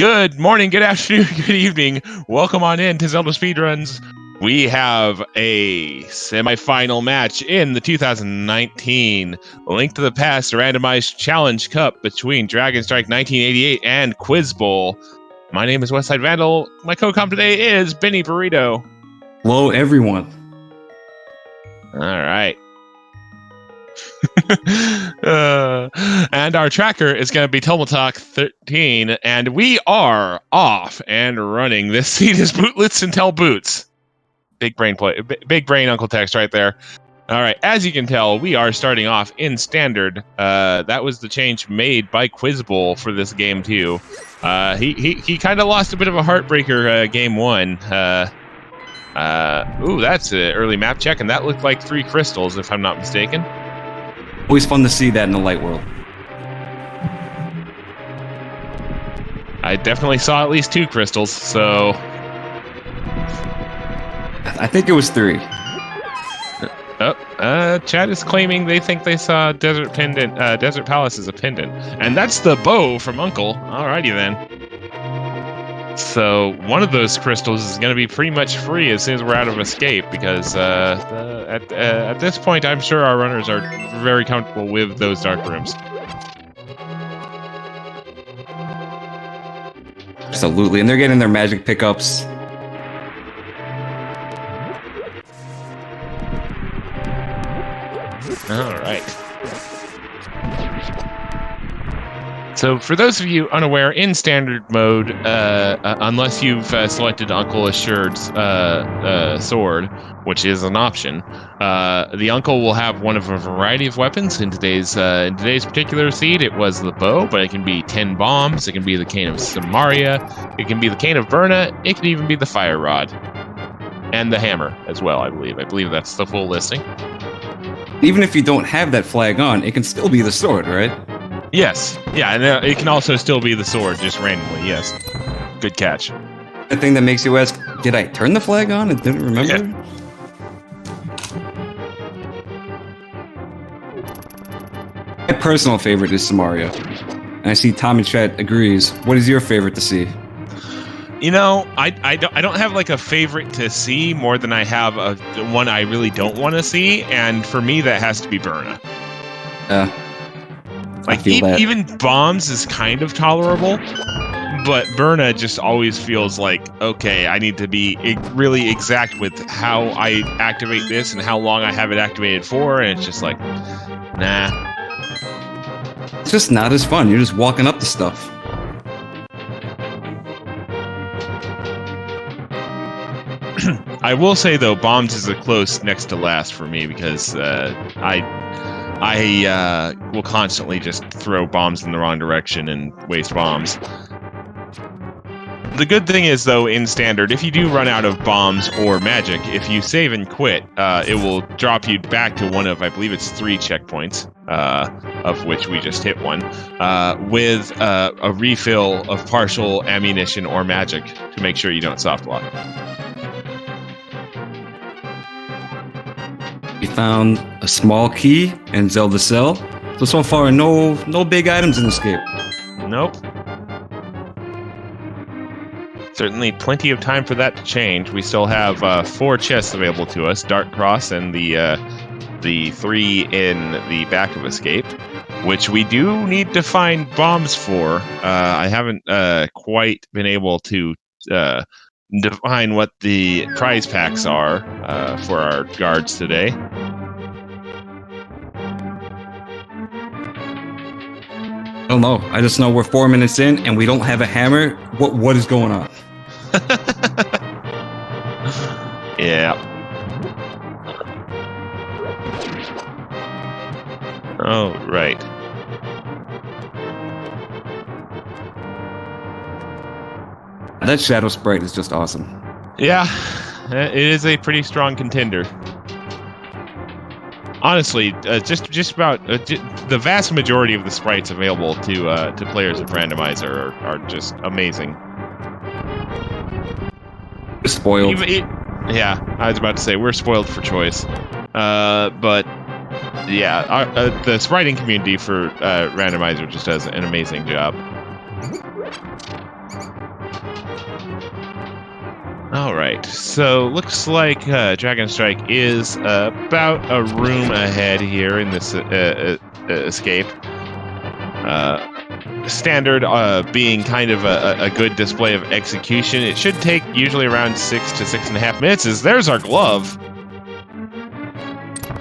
Good morning, good afternoon, good evening. Welcome on in to Zelda Speedruns. We have a semifinal match in the 2019 Link to the Past Randomized Challenge Cup between Dragonstrike1988 and Quizbowl. My name is Westside Vandal. My co-com today is Benny Burrito. Hello, everyone. All right. And our tracker is going to be Tomotalk13, and we are off and running. This seat is Bootlets and Tell Boots. Big brain Uncle Text right there. All right, as you can tell, we are starting off in standard. That was the change made by Quizbowl for this game too. He kind of lost a bit of a heartbreaker game one. Ooh, that's an early map check, and that looked like 3 crystals, if I'm not mistaken. Always fun to see that in the light world. I definitely saw at least 2 crystals, so... I think it was 3. Chad is claiming they think they saw Desert Palace as a pendant. And that's the bow from Uncle. Alrighty then. So one of those crystals is going to be pretty much free as soon as we're out of escape, because at this point, I'm sure our runners are very comfortable with those dark rooms. Absolutely, and they're getting their magic pickups. All right. So for those of you unaware, in standard mode, unless you've selected Uncle Assured's sword, which is an option, the Uncle will have one of a variety of weapons. In today's particular seed, it was the bow, but it can be 10 bombs, it can be the cane of Samaria, it can be the cane of Berna, it can even be the fire rod. And the hammer as well, I believe. I believe that's the full listing. Even if you don't have that flag on, it can still be the sword, right? Yes. Yeah, and it can also still be the sword, just randomly, yes. Good catch. The thing that makes you ask, did I turn the flag on and didn't remember? Yeah. My personal favorite is Samaria. And I see Tom in chat agrees. What is your favorite to see? You know, I don't have like a favorite to see more than I have one I really don't want to see, and for me that has to be Berna. Like even bombs is kind of tolerable, but Berna just always feels like, okay, I need to be really exact with how I activate this and how long I have it activated for, and it's just like, nah. It's just not as fun. You're just walking up to stuff. I will say though, bombs is a close next to last for me, because I will constantly just throw bombs in the wrong direction and waste bombs. The good thing is though, in standard, if you do run out of bombs or magic, if you save and quit, it will drop you back to one of, I believe it's 3 checkpoints, of which we just hit one, with a refill of partial ammunition or magic to make sure you don't soft lock. We found a small key and Zelda cell. So far, no big items in this game. Nope. Certainly plenty of time for that to change. We still have 4 chests available to us, Dark Cross and the 3 in the back of Escape, which we do need to find bombs for. I haven't quite been able to define what the prize packs are for our guards today. I don't know. I just know we're 4 minutes in and we don't have a hammer. What is going on? Yeah. Oh, right. That shadow sprite is just awesome. Yeah, it is a pretty strong contender. Honestly, just about the vast majority of the sprites available to players of Randomizer are just amazing. Spoiled. Yeah, I was about to say we're spoiled for choice, but yeah, the spriting community for Randomizer just does an amazing job. right, so looks like Dragonstrike is about a room ahead here in this escape. Standard being kind of a good display of execution. It should take usually around 6 to 6.5 minutes. There's our glove.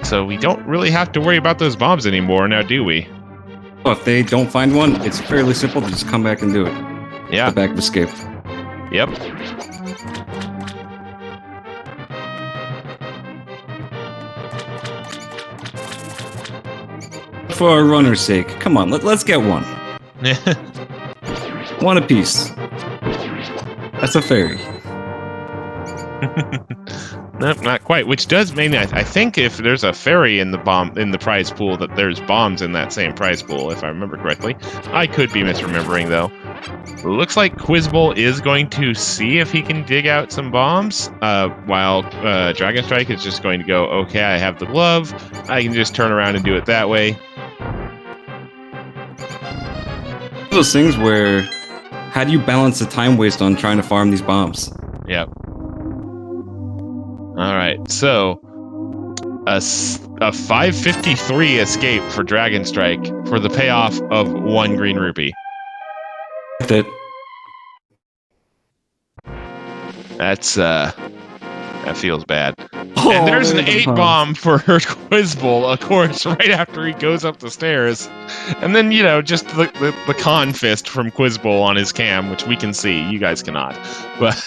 So we don't really have to worry about those bombs anymore now, do we? Well, if they don't find one, it's fairly simple to just come back and do it. Yeah. The back of escape. Yep. For our runner's sake, come on, let's get one. One apiece. That's a fairy. Nope, not quite. Which does mean I think if there's a fairy in the prize pool, that there's bombs in that same prize pool, if I remember correctly. I could be misremembering though. Looks like Quizbowl is going to see if he can dig out some bombs, while Dragonstrike is just going to go, okay, I have the glove, I can just turn around and do it that way. Those things where, how do you balance the time waste on trying to farm these bombs? Yep. All right, so a 553 escape for Dragonstrike for the payoff of 1 green rupee. That feels bad. And there's an 8 bomb for Quizbowl, of course, right after he goes up the stairs. And then, you know, just the con fist from Quizbowl on his cam, which we can see. You guys cannot. But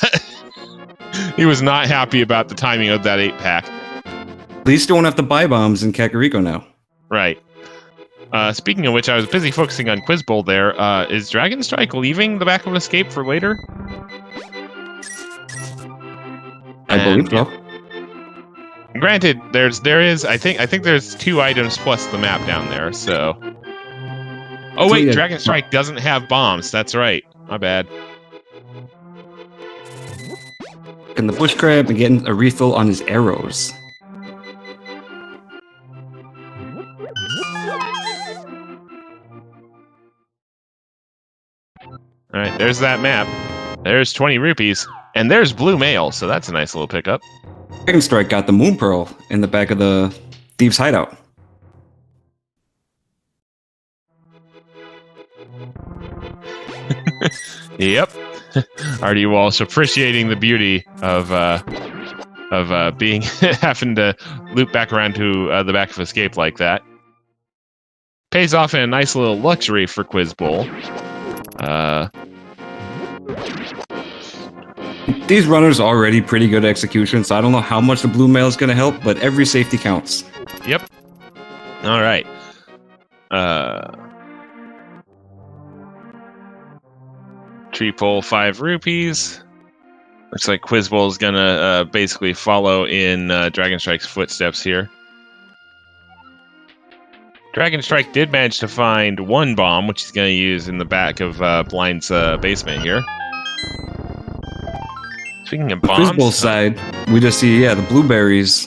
he was not happy about the timing of that 8-pack. At least you won't have to buy bombs in Kakariko now. Right. Speaking of which, I was busy focusing on Quizbowl there. Is Dragonstrike leaving the back of escape for later? I believe so. Granted, there is I think there's 2 items plus the map down there, so. Oh wait, Dragonstrike doesn't have bombs. That's right. My bad. And the bush crab and getting a refill on his arrows. All right, there's that map. There's 20 rupees, and there's blue mail, so that's a nice little pickup. Dragonstrike got the moon pearl in the back of the thieves' hideout. Yep. Are you also appreciating the beauty of being having to loop back around to the back of escape like that? Pays off in a nice little luxury for Quizbowl. These runners are already pretty good at execution, so I don't know how much the blue mail is going to help, but every safety counts. Yep. All right. Tree pole 5 rupees. Looks like Quizbowl is gonna basically follow in Dragonstrike's footsteps here. Dragonstrike did manage to find 1 bomb, which he's gonna use in the back of Blind's basement here. Speaking of bombs, Quizbowl's side, we just see the blueberries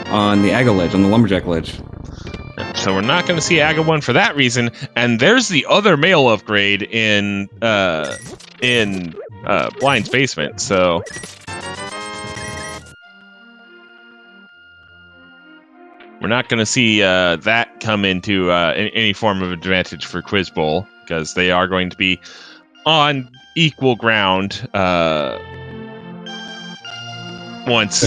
on the Aga ledge, on the lumberjack ledge. So we're not going to see Aga 1 for that reason. And there's the other mail upgrade in Blind's basement. So we're not going to see that come into any form of advantage for Quizbowl, because they are going to be on equal ground once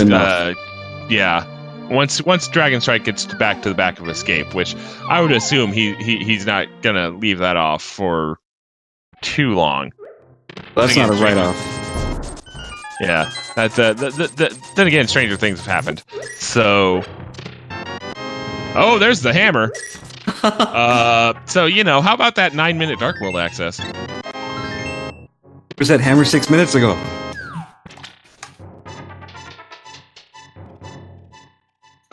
Dragonstrike gets back to the back of escape, which I would assume he's not gonna leave that off for too long. That's not a write-off. Yeah, that's then again, stranger things have happened. So, oh, there's the hammer. So you know, how about that 9-minute Dark World access? Where's that hammer 6 minutes ago?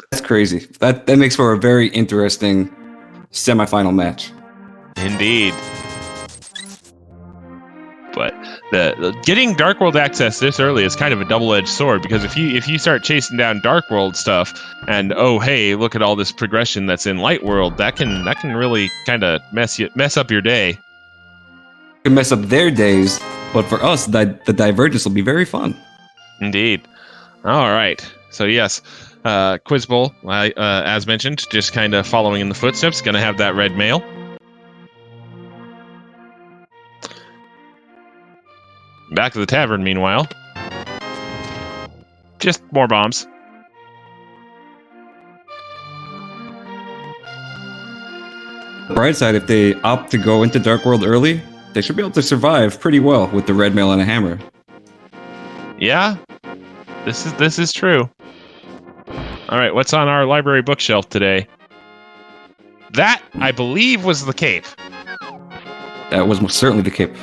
That's crazy. That makes for a very interesting semifinal match. Indeed. But the getting Dark World access this early is kind of a double-edged sword, because if you start chasing down Dark World stuff and oh hey, look at all this progression that's in Light World, that can really kind of mess up your day. It can mess up their days, but for us, the divergence will be very fun. Indeed. All right. So yes, Quizbowl, as mentioned, just kind of following in the footsteps, going to have that red mail. Back to the tavern, meanwhile. Just more bombs. Bright side, if they opt to go into Dark World early, they should be able to survive pretty well with the red mail and a hammer. Yeah, this is true. All right, what's on our library bookshelf today? That, I believe, was the cape. That was most certainly the cape.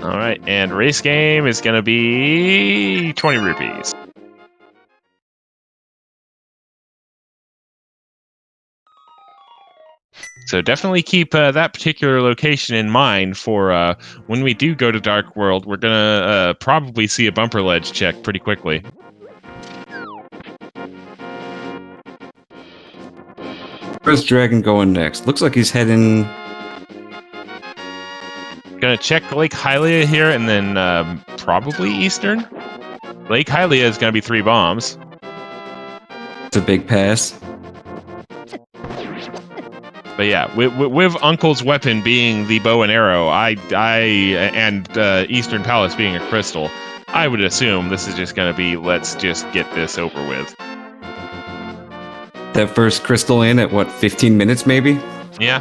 All right, and race game is going to be 20 rupees. So definitely keep that particular location in mind for when we do go to Dark World. We're going to probably see a bumper ledge check pretty quickly. Where's Dragon going next? Looks like he's heading... Gonna check Lake Hylia here, and then probably Eastern. Lake Hylia is gonna be 3 bombs. It's a big pass. But yeah, with Uncle's weapon being the bow and arrow, and Eastern Palace being a crystal, I would assume this is just gonna be let's just get this over with. That first crystal in at what, 15 minutes maybe? Yeah.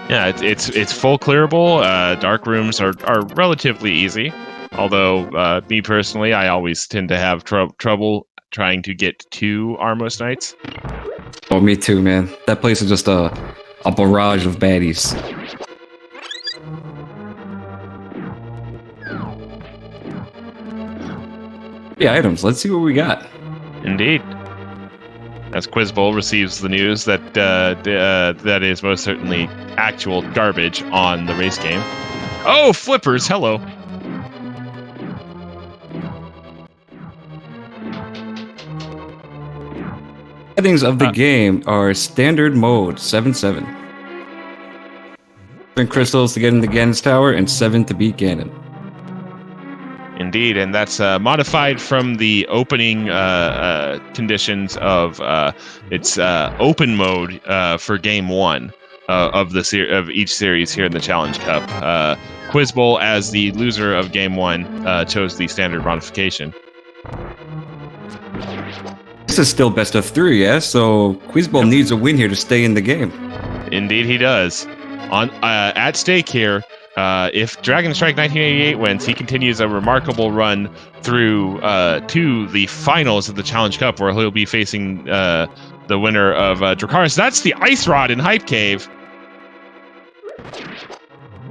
Yeah, it's full clearable. Dark rooms are relatively easy. Although, me personally, I always tend to have trouble trying to get to Armos Knights. Oh, me too, man. That place is just a barrage of baddies. Yeah, items. Let's see what we got. Indeed. As Quizbowl receives the news that that is most certainly actual garbage on the race game. Oh, flippers! Hello. Settings of the game are standard mode 7-7. 7 crystals to get into Ganon's tower and 7 to beat Ganon. Indeed, and that's modified from the opening conditions of its open mode for Game 1 of each series here in the Challenge Cup. Quizbowl, as the loser of Game 1, chose the standard modification. This is still best of 3, yeah? So Quizbowl needs a win here to stay in the game. Indeed, he does. At stake here. If Dragonstrike1988 wins, he continues a remarkable run through to the finals of the Challenge Cup, where he'll be facing the winner of Dracarys. That's the Ice Rod in Hype Cave.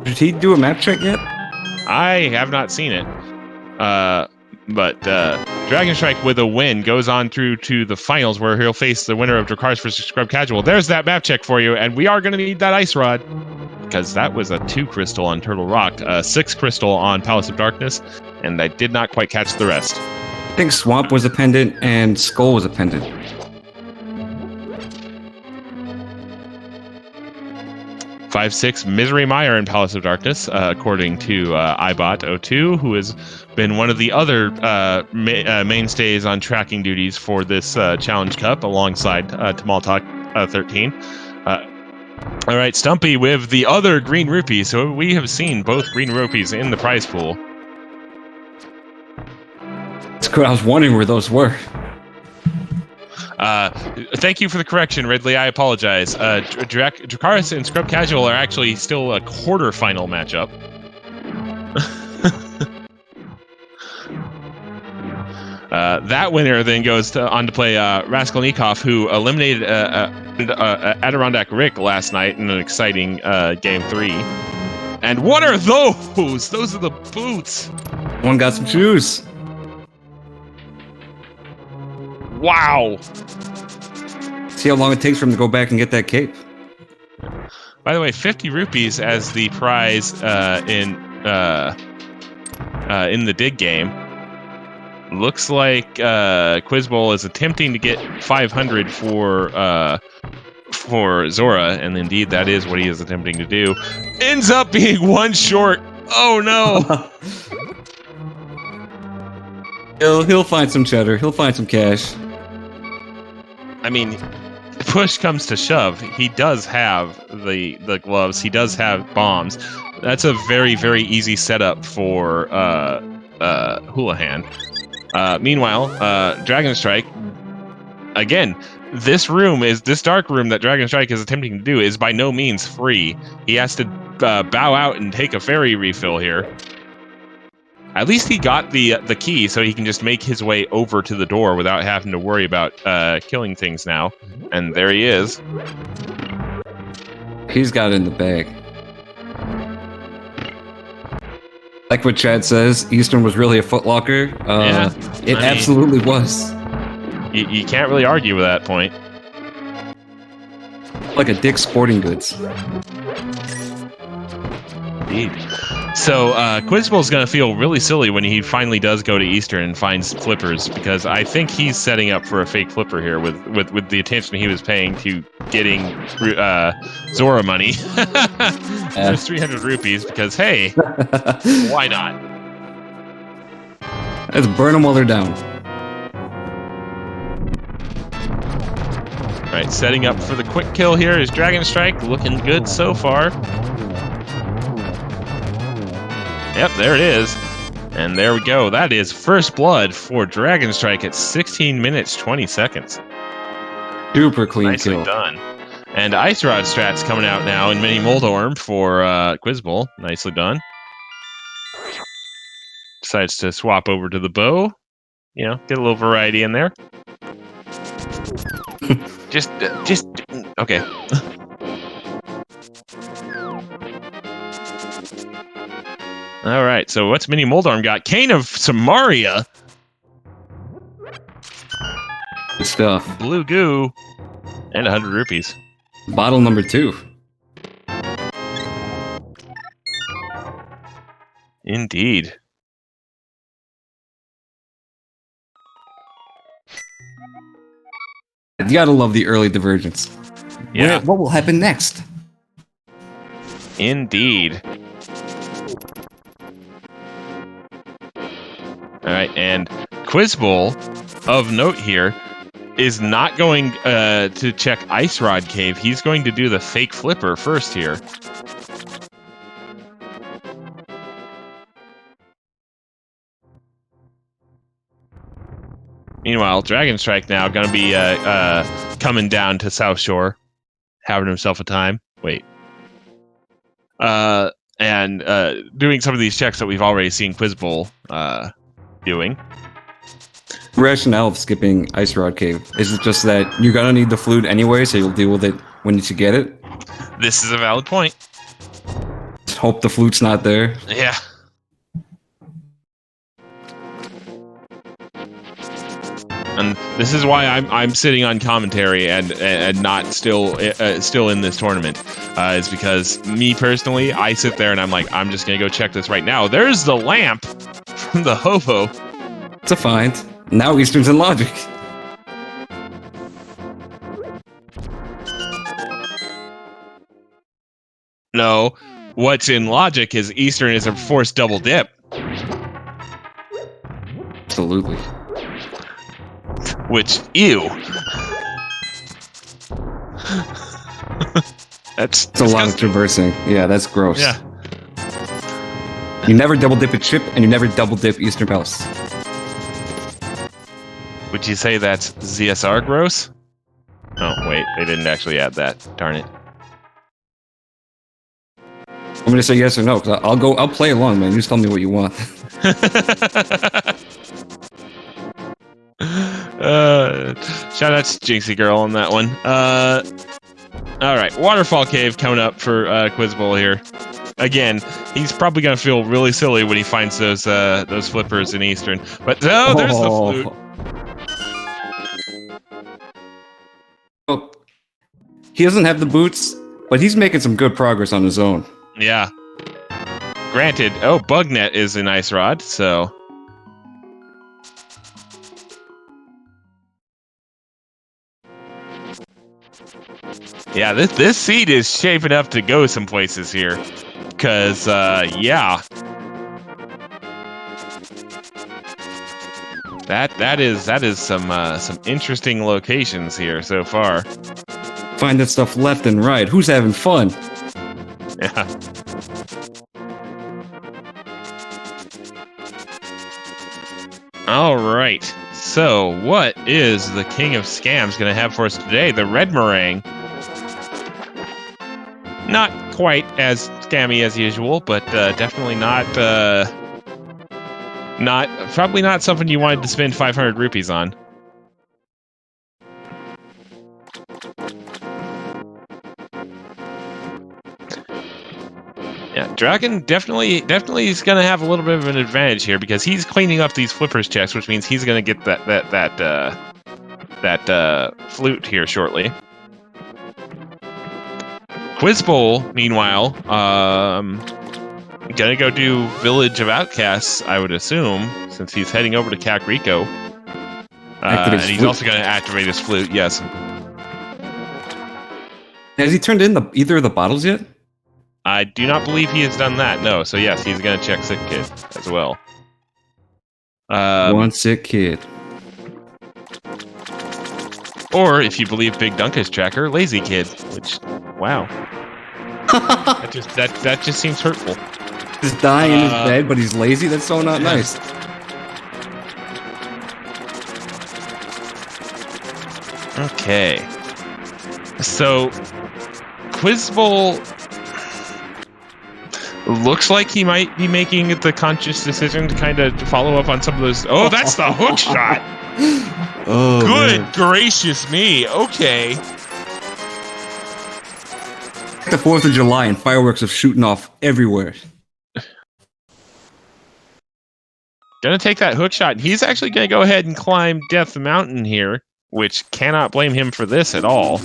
Did he do a map check yet? I have not seen it. But Dragonstrike with a win goes on through to the finals, where he'll face the winner of Dracarys versus Scrub Casual. There's that map check for you, and we are going to need that Ice Rod. Because that was a 2 crystal on Turtle Rock, 6 crystal on Palace of Darkness, and I did not quite catch the rest. I think Swamp was a pendant and Skull was a pendant. 5-6 Misery Mire in Palace of Darkness, according to iBot02, who has been one of the other mainstays on tracking duties for this Challenge Cup, alongside Tamaltalk13. All right, Stumpy with the other green rupees. So we have seen both green rupees in the prize pool. That's cool. I was wondering where those were. Thank you for the correction, Ridley. I apologize. Dracarys and Scrub Casual are actually still a quarterfinal matchup. That winner then goes on to play Raskolnikov, who eliminated Adirondack Rick last night in an exciting Game 3. And what are those? Those are the boots. One got some shoes. Wow. See how long it takes for him to go back and get that cape. By the way, 50 rupees as the prize in the dig game. Looks like Quizbowl is attempting to get 500 for Zora, and indeed that is what he is attempting to do. Ends up being one short. Oh no! He'll find some cheddar. He'll find some cash. I mean, push comes to shove. He does have the gloves. He does have bombs. That's a very, very easy setup for Houlihan. Meanwhile, Dragonstrike, again, this dark room that Dragonstrike is attempting to do is by no means free. He has to bow out and take a fairy refill here. At least he got the key, so he can just make his way over to the door without having to worry about killing things now. And there he is. He's got it in the bag. Like what Chad says, Eastern was really a footlocker. It absolutely was. You can't really argue with that point. Like a Dick's Sporting Goods. Indeed. So Quizbowl's going to feel really silly when he finally does go to Eastern and finds flippers, because I think he's setting up for a fake flipper here with the attention he was paying to getting Zora money. Just 300 rupees, because hey, why not? Let's burn them while they're down. All right, setting up for the quick kill here is Dragonstrike, looking good so far. Yep, there it is. And there we go. That is first blood for Dragonstrike at 16 minutes, 20 seconds. Super clean Nicely kill. done. And Ice Rod strats coming out now in Mini Moldorm for Quizbowl. Nicely done. Decides to swap over to the bow. You know, get a little variety in there. just, okay. All right, so what's Mini Moldorm got? Cane of Samaria. Good stuff. Blue goo. And 100 rupees. Bottle number 2. Indeed. You gotta love the early divergence. Yeah. What will happen next? Indeed. All right, and Quizbowl, of note here, is not going to check Ice Rod Cave. He's going to do the fake flipper first here. Meanwhile, Dragonstrike now going to be coming down to South Shore, having himself a time. Wait. And doing some of these checks that we've already seen Quizbowl doing. Rationale of skipping Ice Rod Cave. Is it just that you're gonna need the flute anyway, so you'll deal with it when you get it? This is a valid point. Just hope the flute's not there. Yeah. And this is why I'm sitting on commentary and not still in this tournament. Is because me personally, I sit there and I'm like, I'm just gonna go check this right now. There's the lamp from the hobo. It's a find. Now Eastern's in logic. No, what's in logic is Eastern is a forced double dip. Absolutely. Which, ew. That's a lot of traversing. Yeah, that's gross. Yeah. You never double dip a chip, and you never double dip Eastern Palace. Would you say that's ZSR gross? Oh, wait, they didn't actually add that. Darn it. I'm gonna say yes or no, because I'll play along, man. You just tell me what you want. Shout out to Jinxie Girl on that one. Alright, Waterfall Cave coming up for Quizbowl here. Again, he's probably gonna feel really silly when he finds those flippers in Eastern. But there's the flute. Oh, he doesn't have the boots, but he's making some good progress on his own. Yeah. Granted, Bugnet is an Ice Rod, so... Yeah, this seed is shaping up to go some places here. Because, yeah. That is some interesting locations here so far. Finding stuff left and right. Who's having fun? Yeah. All right. So, what is the King of Scams going to have for us today? The red meringue. Not quite as scammy as usual, but definitely probably not something you wanted to spend 500 rupees on. Yeah, Dragon definitely is going to have a little bit of an advantage here because he's cleaning up these flippers checks, which means he's going to get that flute here shortly. Quizbowl, meanwhile, gonna go do Village of Outcasts, I would assume, since he's heading over to Kakariko. And he's also gonna activate his flute. Yes. Has he turned in either of the bottles yet? I do not believe he has done that. No. So yes, he's gonna check Sick Kid as well. One Sick Kid. Or, if you believe Big Dunkus tracker, Lazy Kid, which, wow, that just seems hurtful. He's dying in his bed, but he's lazy. That's so not nice. Okay, so Quizbowl looks like he might be making the conscious decision to kind of follow up on some of those. Oh, that's the hook shot. Oh, good man. gracious me. Okay. The 4th of July and fireworks are shooting off everywhere. Gonna take that hook shot. He's actually gonna go ahead and climb Death Mountain here, which cannot blame him for this at all.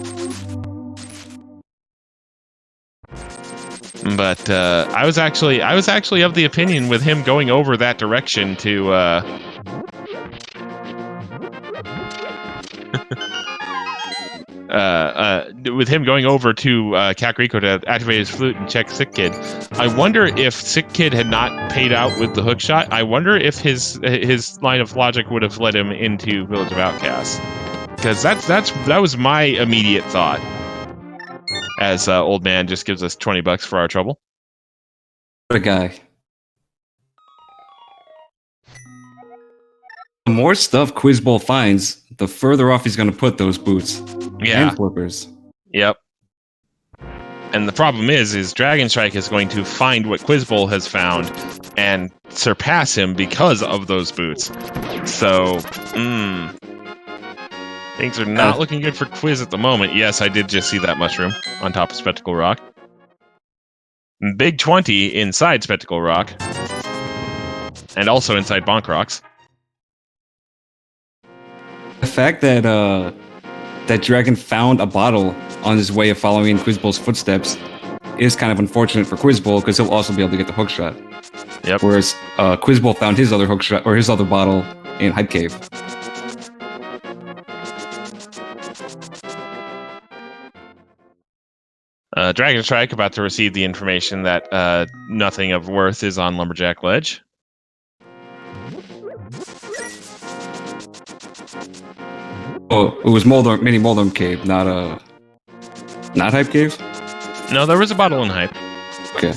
But I was actually of the opinion with him going over that direction to with him going over to Kakariko to activate his flute and check Sick Kid. I wonder if Sick Kid had not paid out with the hook shot. I wonder if his line of logic would have led him into Village of Outcasts. Because that was my immediate thought. As old man just gives us $20 for our trouble. What a guy. The more stuff Quizbowl finds, the further off he's going to put those boots. Yeah. And flippers. Yep. And the problem is Dragonstrike is going to find what Quizbowl has found and surpass him because of those boots. So, things are not looking good for Quiz at the moment. Yes, I did just see that mushroom on top of Spectacle Rock. Big 20 inside Spectacle Rock. And also inside Bonk Rocks. The fact that that Dragon found a bottle on his way of following in Quizbowl's footsteps is kind of unfortunate for Quizbowl because he'll also be able to get the hook shot. Yep. Whereas Quizbowl found his other hook shot or his other bottle in Hype Cave. Dragonstrike about to receive the information that nothing of worth is on Lumberjack Ledge. Oh, it was Mini Moldorm Cave, not Hype Cave? No, there was a bottle in Hype. Okay.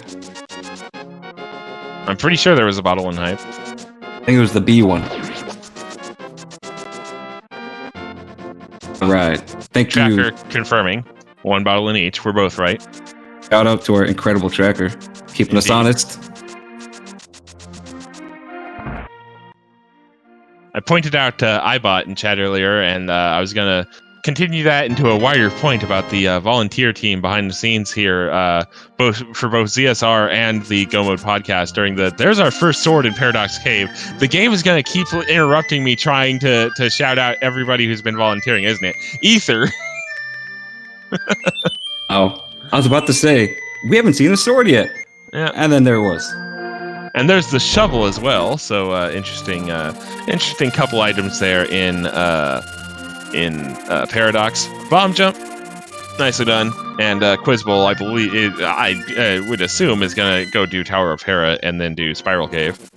I'm pretty sure there was a bottle in Hype. I think it was the B one. Alright. Thank Tracker you. confirming. One bottle in each. We're both right. Shout out to our incredible tracker. Keeping us honest. I pointed out iBot in chat earlier, and I was going to continue that into a wider point about the volunteer team behind the scenes here, both ZSR and the Go Mode podcast during There's Our First Sword in Paradox Cave. The game is going to keep interrupting me trying to shout out everybody who's been volunteering, isn't it? Ether. Oh, I was about to say, we haven't seen a sword yet. Yeah. And then there was. And there's the shovel as well, so interesting couple items there in Paradox. Bomb jump. Nicely done. And Quizbowl, I believe, I would assume, is going to go do Tower of Hera and then do Spiral Cave.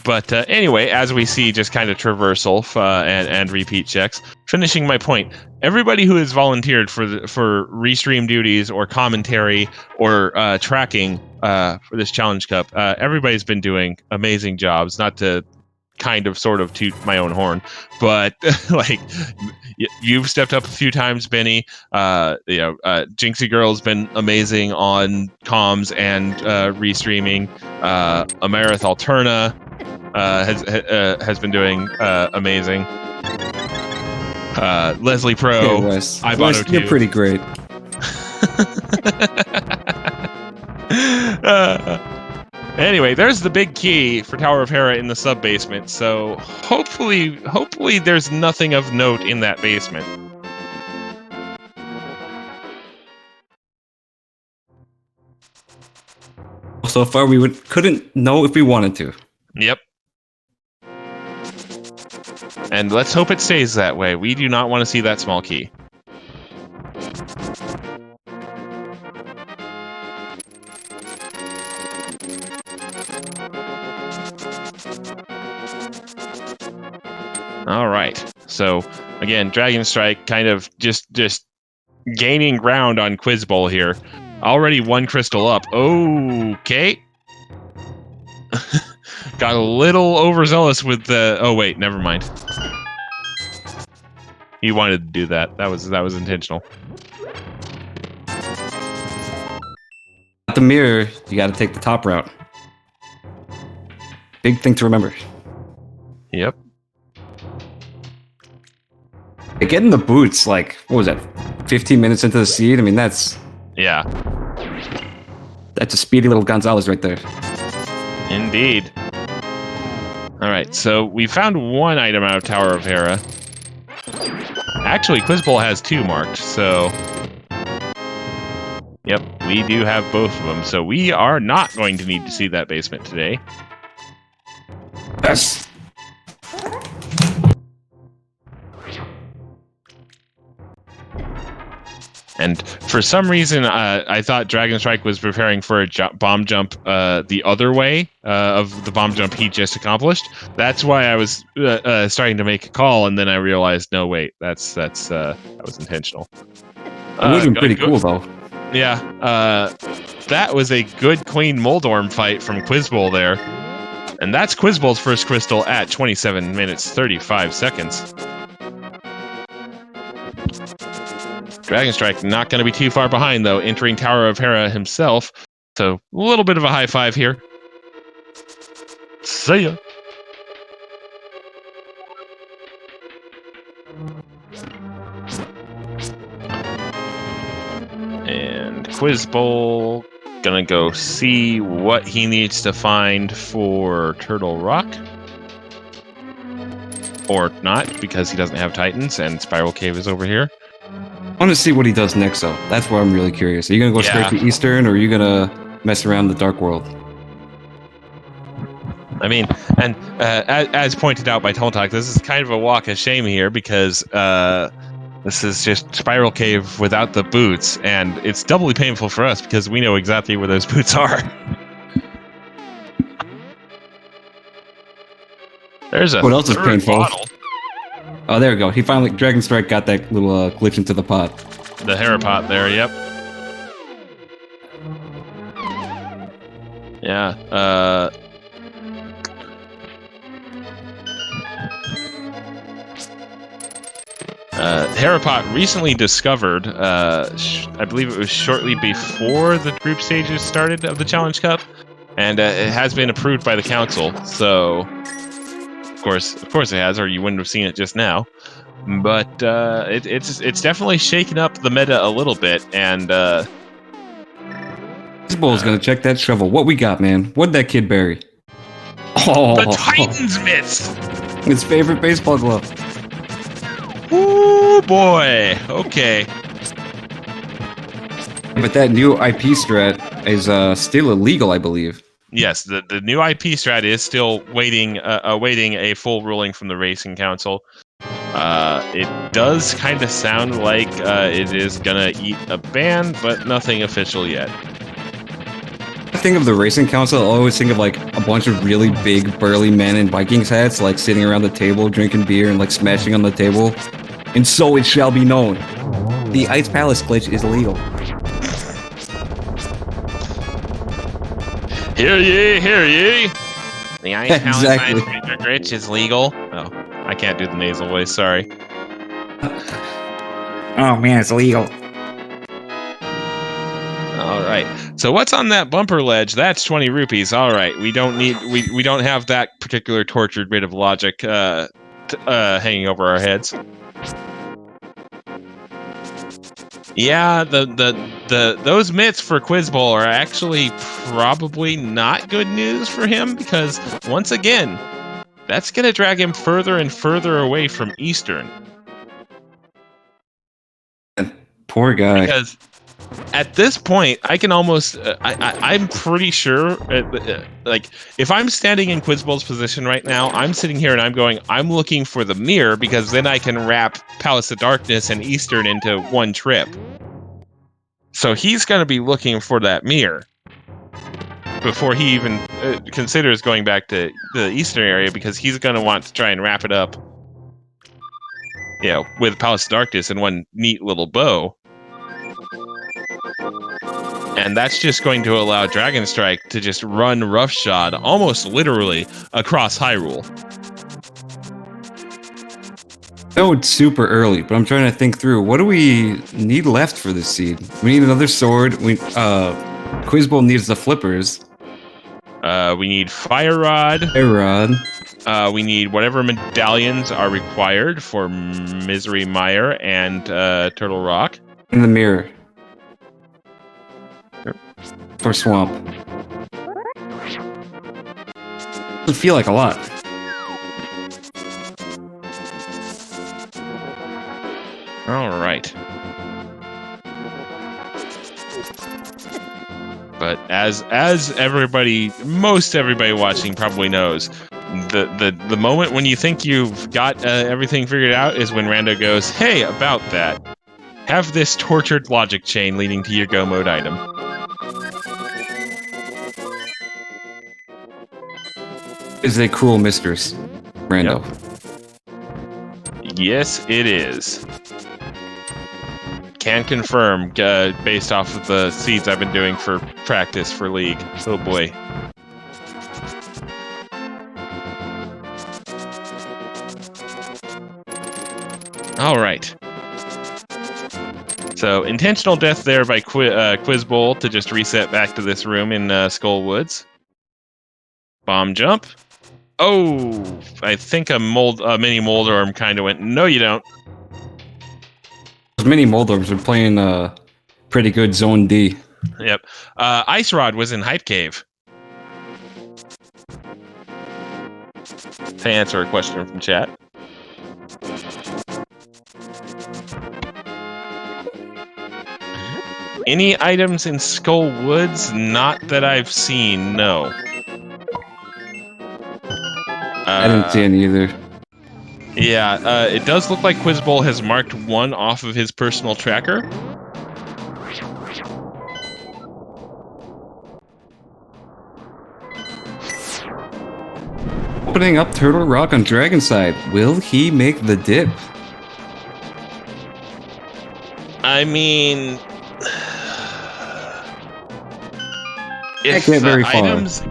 But anyway, as we see, just kind of traversal and repeat checks. Finishing my point, everybody who has volunteered for restream duties or commentary or tracking for this Challenge Cup, everybody's been doing amazing jobs. Not to kind of sort of toot my own horn, but like you've stepped up a few times, Benny. Jinxie Girl's been amazing on comms and restreaming. Amarith Alterna has been doing amazing. Leslie Pro, Wes. Ibono Wes, you're pretty great. Anyway, there's the big key for Tower of Hera in the sub-basement, so hopefully there's nothing of note in that basement. So far, we couldn't know if we wanted to. Yep. And let's hope it stays that way. We do not want to see that small key. All right. So again, Dragonstrike kind of just gaining ground on Quizbowl here. Already one crystal up. Okay. Got a little overzealous with the. Oh wait, never mind. He wanted to do that. That was intentional. At the mirror, you got to take the top route. Big thing to remember. Yep. Getting the boots, like, what was that? 15 minutes into the seed. I mean, that's a speedy little Gonzalez right there. Indeed. All right, so we found one item out of Tower of Hera. Actually, Quizbowl has 2 marked, so... Yep, we do have both of them, so we are not going to need to see that basement today. Yes! And for some reason, I thought Dragonstrike was preparing for a bomb jump the other way of the bomb jump he just accomplished. That's why I was starting to make a call, and then I realized, no, wait, that was intentional. It would have been pretty cool, though. Yeah, that was a good Queen Moldorm fight from Quizbowl there. And that's Quizbowl's first crystal at 27 minutes 35 seconds. Dragonstrike not going to be too far behind, though, entering Tower of Hera himself. So, a little bit of a high five here. See ya. And Quizbowl gonna go see what he needs to find for Turtle Rock. Or not, because he doesn't have Titans, and Spiral Cave is over here. I want to see what he does next, though. That's where I'm really curious. Are you going to go straight to Eastern, or are you going to mess around the Dark World? I mean, and as pointed out by Tontak, this is kind of a walk of shame here, because this is just Spiral Cave without the boots, and it's doubly painful for us, because we know exactly where those boots are. There's a what else is painful? Bottle. Oh, there we go. He finally, Dragonstrike got that little glitch into the pot. The Hera pot there, yep. Yeah, Hera pot recently discovered, I believe it was shortly before the group stages started of the Challenge Cup, and it has been approved by the council, so... Of course it has, or you wouldn't have seen it just now. But it's definitely shaken up the meta a little bit, and Quizbowl's gonna check that shovel. What we got, man? What'd that kid bury? Oh, the Titans Mitts! His favorite baseball glove. Ooh boy. Okay. But that new IP strat is still illegal, I believe. Yes, the new IP strat is still awaiting a full ruling from the Racing Council. It does kind of sound like it is gonna eat a ban, but nothing official yet. I think of the Racing Council, I always think of like a bunch of really big, burly men in Vikings hats, like sitting around the table, drinking beer and like smashing on the table. And so it shall be known, the Ice Palace glitch is illegal. Hear ye, hear ye! The Ice Palace Exactly. Icebreaker glitch is legal. Oh, I can't do the nasal voice, sorry. Oh man, it's illegal. All right. So what's on that bumper ledge? That's 20 rupees. All right. We don't have that particular tortured bit of logic hanging over our heads. Yeah, those mitts for Quizbowl are actually probably not good news for him because once again, that's going to drag him further and further away from Eastern. Poor guy. Because at this point, I can almost, I'm pretty sure, like, if I'm standing in Quizbowl's position right now, I'm sitting here and I'm looking for the mirror because then I can wrap Palace of Darkness and Eastern into one trip. So he's going to be looking for that mirror before he even considers going back to the Eastern area because he's going to want to try and wrap it up, with Palace of Darkness in one neat little bow. And that's just going to allow Dragonstrike to just run roughshod almost literally across Hyrule. No, it's super early, but I'm trying to think through what do we need left for this seed? We need another sword. Quizbowl needs the flippers. We need Fire Rod. We need whatever medallions are required for Misery Mire and Turtle Rock. And the mirror. For Swamp. Doesn't feel like a lot. All right. But as most everybody watching probably knows, the moment when you think you've got everything figured out is when Rando goes, "Hey, about that, have this tortured logic chain leading to your go mode item." Is a cruel mistress, Rando. Yep. Yes, it is. Can confirm, based off of the seeds I've been doing for practice for League. Oh boy. All right. So, intentional death there by Quizbowl to just reset back to this room in Skull Woods. Bomb jump. Oh, I think a mini Moldarm kind of went, no you don't. Those mini Moldorms are playing pretty good Zone D. Yep. Ice Rod was in Hype Cave. To answer a question from chat. Any items in Skull Woods? Not that I've seen, no. I didn't see any either. Yeah, it does look like Quizbowl has marked one off of his personal tracker. Opening up Turtle Rock on Dragonside. Will he make the dip? I mean, Can't get very far. items,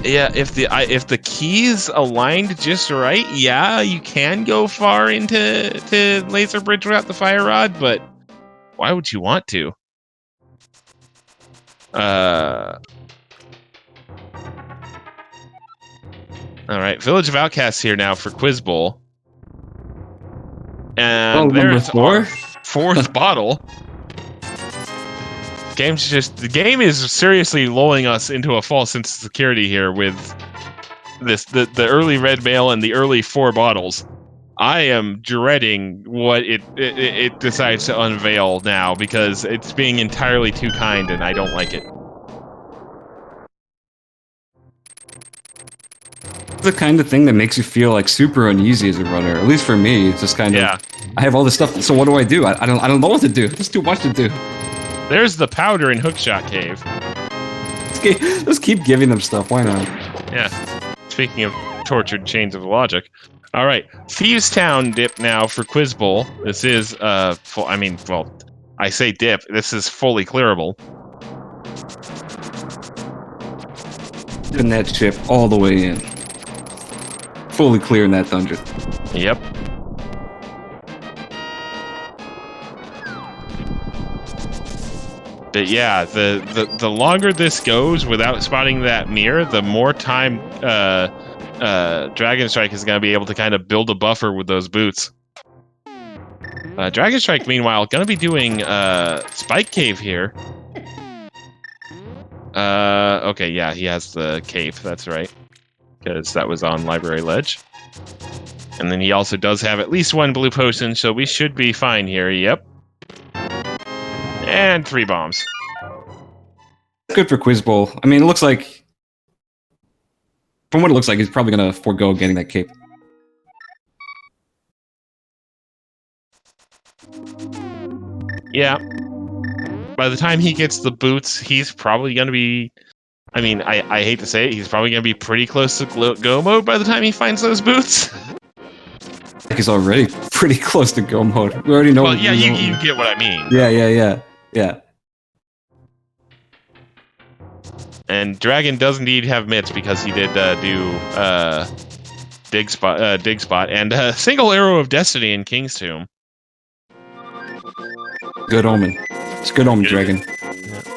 yeah, if the keys aligned just right, yeah, you can go far into Laser Bridge without the Fire Rod, but why would you want to? All right, Village of Outcasts here now for Quizbowl. And there's our fourth bottle. The game is seriously lulling us into a false sense of security here with the early red mail and the early 4 bottles. I am dreading what it decides to unveil now because it's being entirely too kind and I don't like it. the kind of thing that makes you feel like super uneasy as a runner. At least for me, it's just kind of. I have all this stuff, so what do? I don't know what to do. There's too much to do. There's the powder in Hookshot Cave. Let's keep giving them stuff. Why not? Yeah. Speaking of tortured chains of logic. All right, Thieves Town dip now for Quizbowl. This is full. I mean, well, I say dip. This is fully clearable. Putting that chip all the way in. Fully clearing that dungeon. Yep. But yeah, the longer this goes without spotting that mirror, the more time Dragonstrike is going to be able to kind of build a buffer with those boots. Dragonstrike, meanwhile, going to be doing Spike Cave here. Okay, yeah, he has the cave, that's right. Because that was on Library Ledge. And then he also does have at least one blue potion, so we should be fine here, yep. And 3 bombs. Good for Quizbowl. I mean, it looks like... From what it looks like, he's probably going to forego getting that cape. Yeah. By the time he gets the boots, he's probably going to be... I mean, I hate to say it, he's probably going to be pretty close to go mode by the time he finds those boots. He's already pretty close to go mode. We already know... Well, yeah, you get what I mean. Yeah. And Dragon does indeed have mitts because he did do dig spot, and single arrow of destiny in King's Tomb. Good omen. It's good omen, Dragon. Yeah.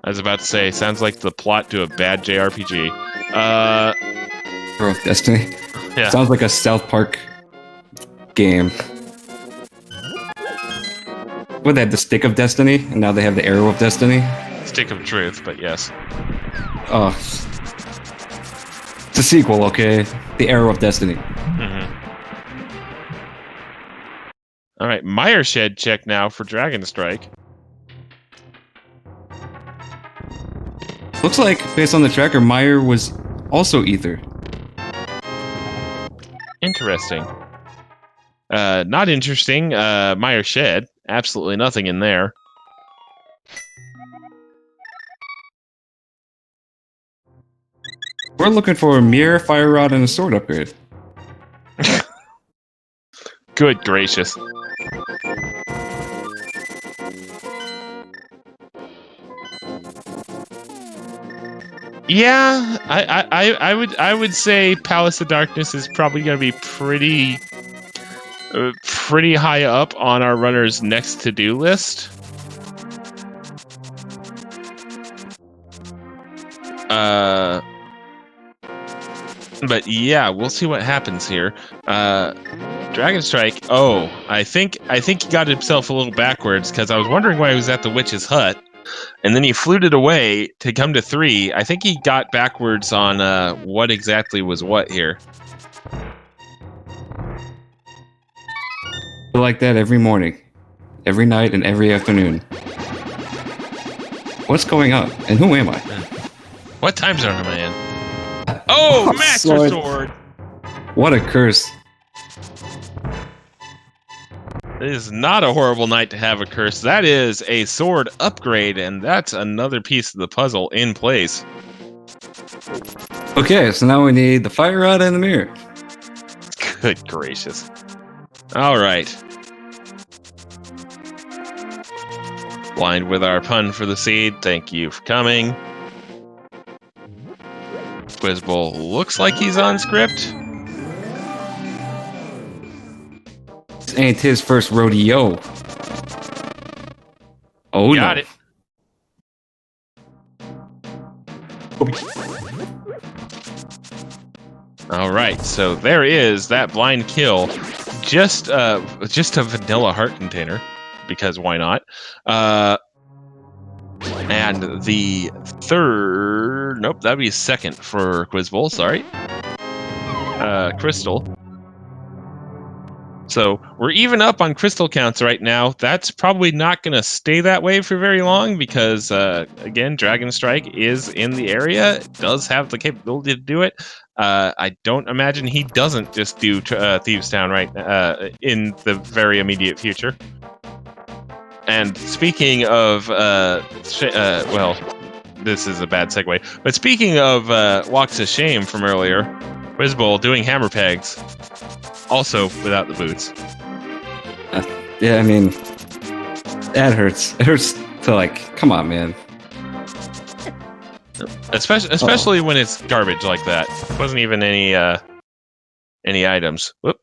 I was about to say, sounds like the plot to a bad JRPG. Arrow of Destiny. Yeah. Sounds like a South Park game. What, they had the Stick of Destiny, and now they have the Arrow of Destiny? Stick of Truth, but yes. Oh. It's a sequel, okay? The Arrow of Destiny. Mm-hmm. Alright, Mire Shed check now for Dragonstrike. Looks like, based on the tracker, Mire was also Ether. Interesting. Not interesting. Mire Shed. Absolutely nothing in there. We're looking for a mirror, fire rod, and a sword upgrade. Good gracious. Yeah, I would say Palace of Darkness is probably going to be pretty high up on our runner's next to-do list. But yeah, we'll see what happens here. Dragonstrike. Oh, I think he got himself a little backwards because I was wondering why he was at the witch's hut, and then he fluted away to come to 3. I think he got backwards on what exactly was what here. I like that every morning, every night, and every afternoon. What's going on? And who am I? What time zone am I in? Oh, Master Sword! What a curse. It is not a horrible night to have a curse. That is a sword upgrade, and that's another piece of the puzzle in place. Okay, so now we need the fire rod and the mirror. Good gracious. All right. Blind with our pun for the seed. Thank you for coming. Quizbowl looks like he's on script. This ain't his first rodeo. Oh, Got it. All right, so there is that blind kill. Just a vanilla heart container, because why not? And the third... Nope, that'd be second for Quizbowl, sorry. Crystal. So we're even up on crystal counts right now. That's probably not going to stay that way for very long because, again, Dragonstrike is in the area, does have the capability to do it. I don't imagine he doesn't just do Thieves Town right in the very immediate future. And speaking of, well, this is a bad segue, but speaking of Walks of Shame from earlier, Quizbowl doing hammer pegs, also without the boots. Yeah, I mean, that hurts. It hurts to like, come on, man. Especially when it's garbage like that. Wasn't even any items. Whoop.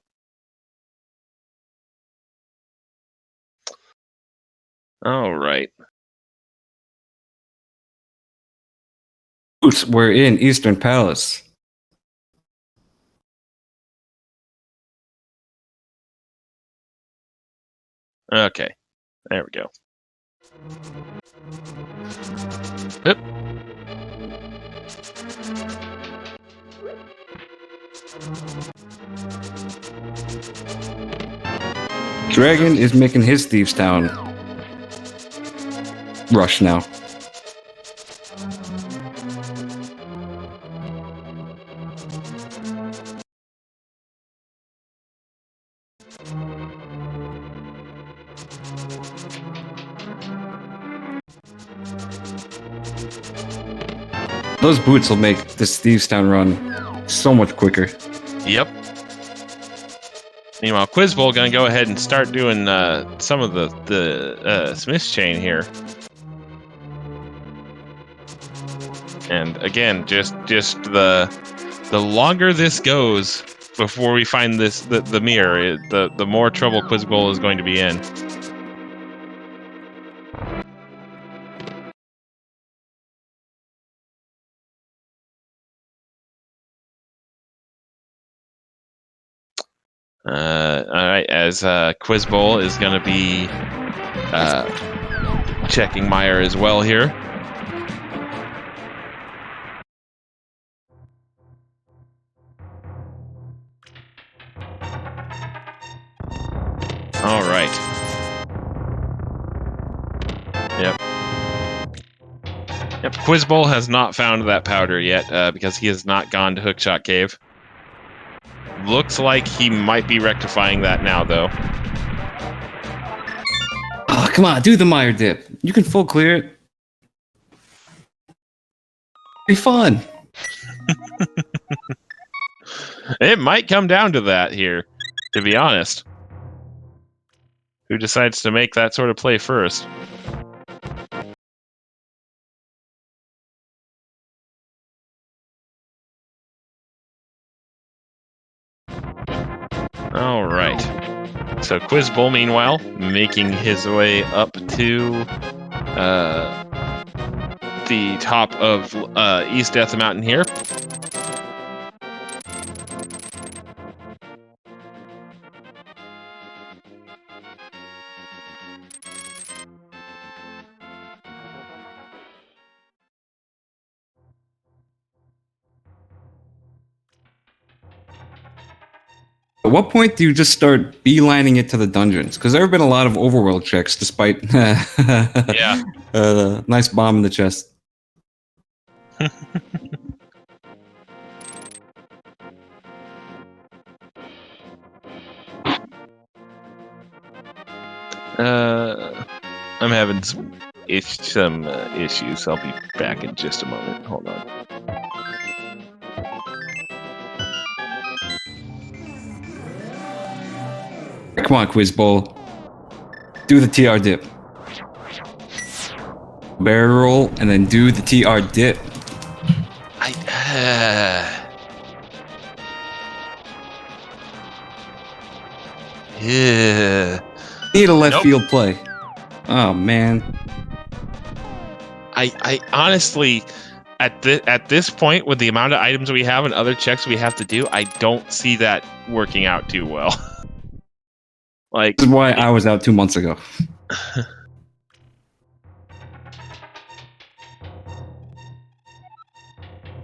All right. Boots were in Eastern Palace. Okay. There we go. Yep. Dragon is making his Thieves Town rush now. Those boots will make this Thieves Town run so much quicker. Yep. Meanwhile, Quizbowl gonna go ahead and start doing some of the Smith's chain here. And again, just the longer this goes before we find the mirror, the more trouble Quizbowl is going to be in. All right, as Quizbowl is going to be checking Meyer as well here. All right. Yep. Yep. Quizbowl has not found that powder yet because he has not gone to Hookshot Cave. Looks like he might be rectifying that now, though. Oh, come on, do the Meyer dip. You can full clear it. Be fun. It might come down to that here, to be honest. Who decides to make that sort of play first? All right. So Quizbowl, meanwhile, making his way up to the top of East Death Mountain here. At what point do you just start beelining it to the dungeons? Because there have been a lot of overworld checks, despite nice bomb in the chest. I'm having some issues. I'll be back in just a moment. Hold on. Come on, Quizbowl. Do the TR dip. Barrel roll, and then do the TR dip. Yeah. Need a left field play. Oh, man. I honestly, at this point, with the amount of items we have and other checks we have to do, I don't see that working out too well. Like, this is why I was out 2 months ago.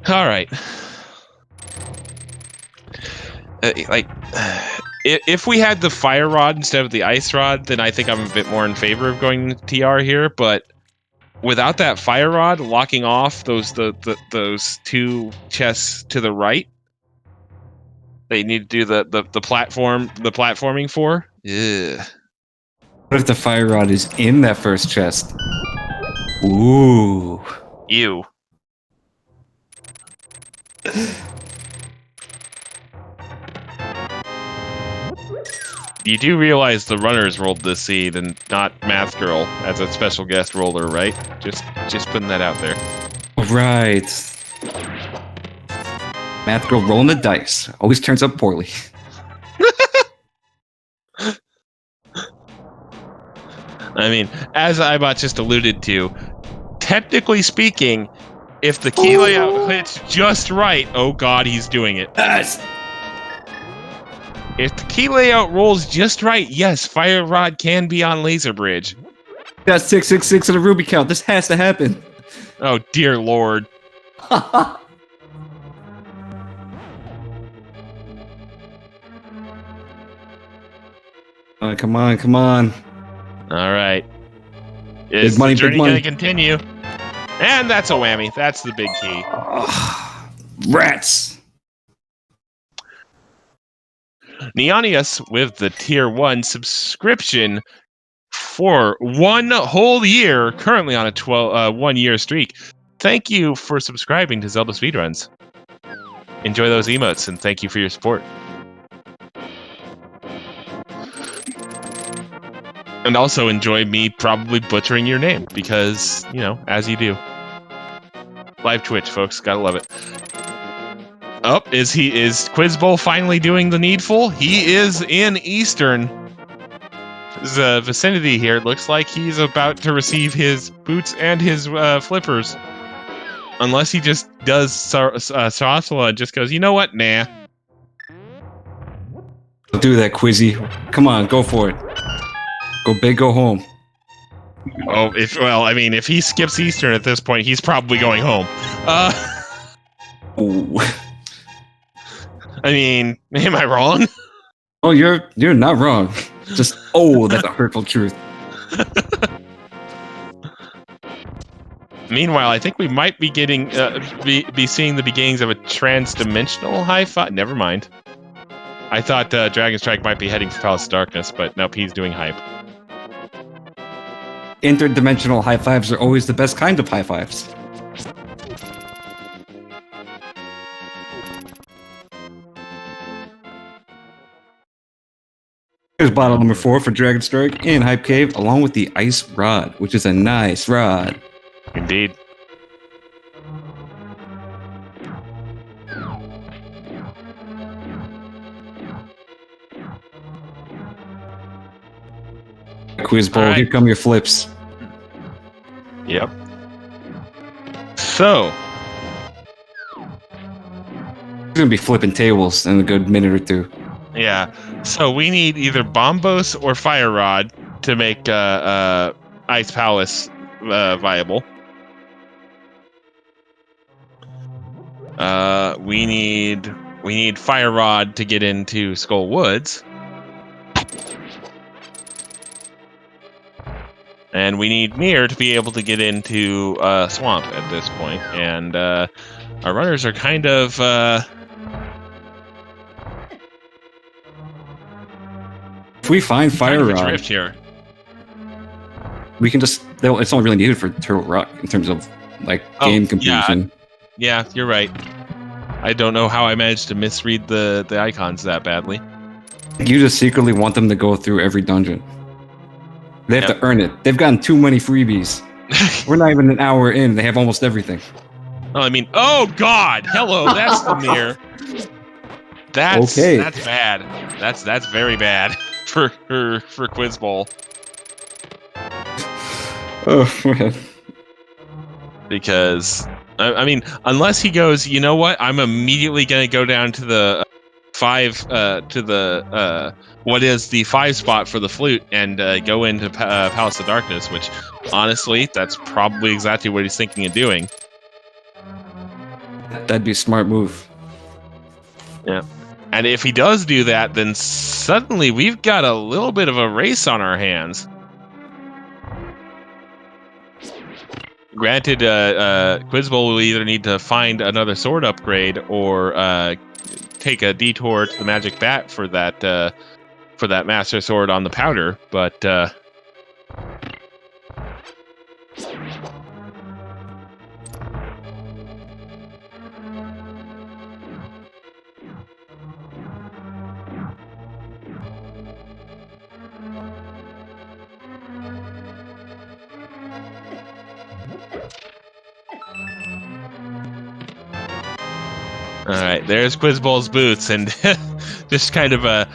All right. If we had the fire rod instead of the ice rod, then I think I'm a bit more in favor of going TR here. But without that fire rod locking off those two chests to the right, they need to do the platforming for. Yeah. What if the fire rod is in that first chest? Ooh. Ew. You do realize the runners rolled this seed and not Math Girl as a special guest roller, right? Just putting that out there. Right. Math girl rolling the dice. Always turns up poorly. I mean, as Ibot just alluded to, technically speaking, if the key layout hits just right, oh god, he's doing it. Yes. If the key layout rolls just right, yes, Fire Rod can be on Laser Bridge. Got 666 in a Ruby count. This has to happen. Oh dear lord. Come on, come on. All right. Is Big money, the journey big money. going to continue? And that's a whammy. That's the big key. Rats. Neonius with the tier 1 subscription for 1 whole year, currently on a 1-year streak. Thank you for subscribing to Zelda Speedruns. Enjoy those emotes, and thank you for your support. And also enjoy me probably butchering your name, because, you know, as you do. Live Twitch, folks. Gotta love it. Oh, is Quizbowl finally doing the needful? He is in Eastern. The vicinity here. Looks like he's about to receive his boots and his flippers. Unless he just does Sarasala and just goes, you know what? Nah. Don't do that, Quizzy. Come on, go for it. Go big, go home. Oh, if he skips Eastern at this point, he's probably going home. Ooh. I mean, am I wrong? Oh, you're not wrong. Just that's a hurtful truth. Meanwhile, I think we might be getting be seeing the beginnings of a trans-dimensional high five. Never mind. I thought Dragonstrike might be heading for Palace of Darkness, but nope, he's doing hype. Interdimensional high fives are always the best kind of high fives. Here's bottle number 4 for Dragonstrike in Hype Cave, along with the Ice Rod, which is a nice rod. Indeed. Quizbowl, right. Here come your flips. Yep. So, He's gonna be flipping tables in a good minute or two. yeah. So we need either Bombos or Fire Rod to make Ice Palace viable. We need Fire Rod to get into Skull Woods. And we need Mir to be able to get into Swamp at this point. And our runners are kind of... If we find Fire Rod, drift here. we can just... It's only really needed for Turtle Rock in terms of game completion. Yeah, you're right. I don't know how I managed to misread the icons that badly. You just secretly want them to go through every dungeon. They have to earn it. They've gotten too many freebies. We're not even an hour in. They have almost everything. Oh, I mean, oh God! Hello, that's the mirror. That's bad. That's very bad for Quizbowl. Oh man. Because I mean, unless he goes, you know what? I'm immediately gonna go down to the 5 what is the 5 spot for the flute and go into Palace of Darkness, which honestly, that's probably exactly what he's thinking of doing. That'd be a smart move. Yeah. And if he does do that, then suddenly we've got a little bit of a race on our hands. Granted, Quizbowl will either need to find another sword upgrade or take a detour to the magic bat for that master sword on the powder, but all right, there's Quizbowl's boots, and just kind of a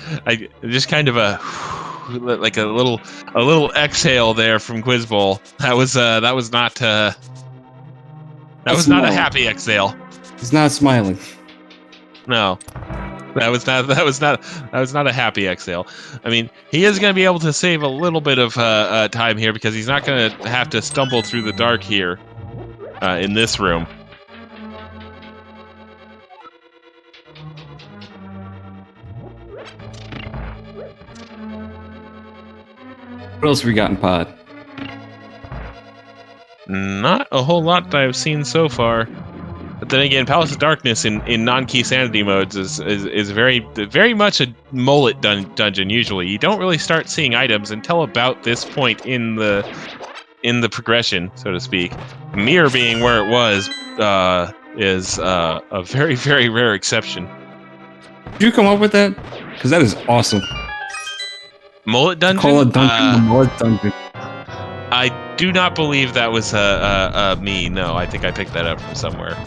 like a little exhale there from Quizbowl. That was not a happy exhale. He's not smiling. No, that was not a happy exhale. I mean, he is going to be able to save a little bit of time here because he's not going to have to stumble through the dark here in this room. What else have we got in pod? Not a whole lot that I've seen so far. But then again, Palace of Darkness in non-key sanity modes is very much a mullet dungeon. Usually, you don't really start seeing items until about this point in the progression, so to speak. Mirror being where it was is a very, very rare exception. Did you come up with that? Because that is awesome. Mullet dungeon? Call it dungeon, the mullet dungeon. I do not believe that was me. No, I think I picked that up from somewhere.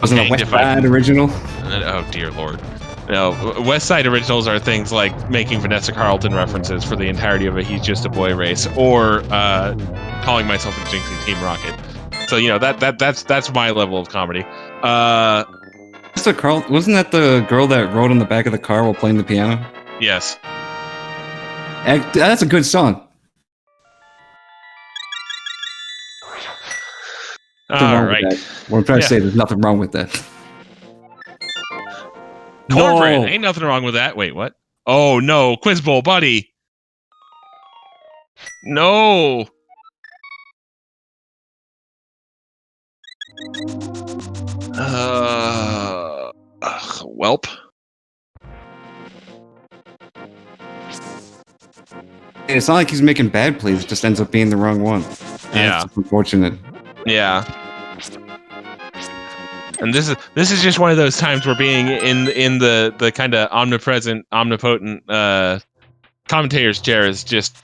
Wasn't it a West Side original? Oh, dear Lord. No, West Side originals are things like making Vanessa Carlton references for the entirety of a He's Just a Boy race, or calling myself a Jinxie Team Rocket. So, you know, that's my level of comedy. Wasn't that the girl that rode on the back of the car while playing the piano? Yes. That's a good song. All right. What I'm trying to say, there's nothing wrong with that. Cornbread, ain't nothing wrong with that. Wait, what? Oh no, Quizbowl, buddy. No. Welp. And it's not like he's making bad plays; it just ends up being the wrong one. Yeah, that's unfortunate. Yeah. And this is just one of those times where being in the kind of omnipotent commentator's chair is just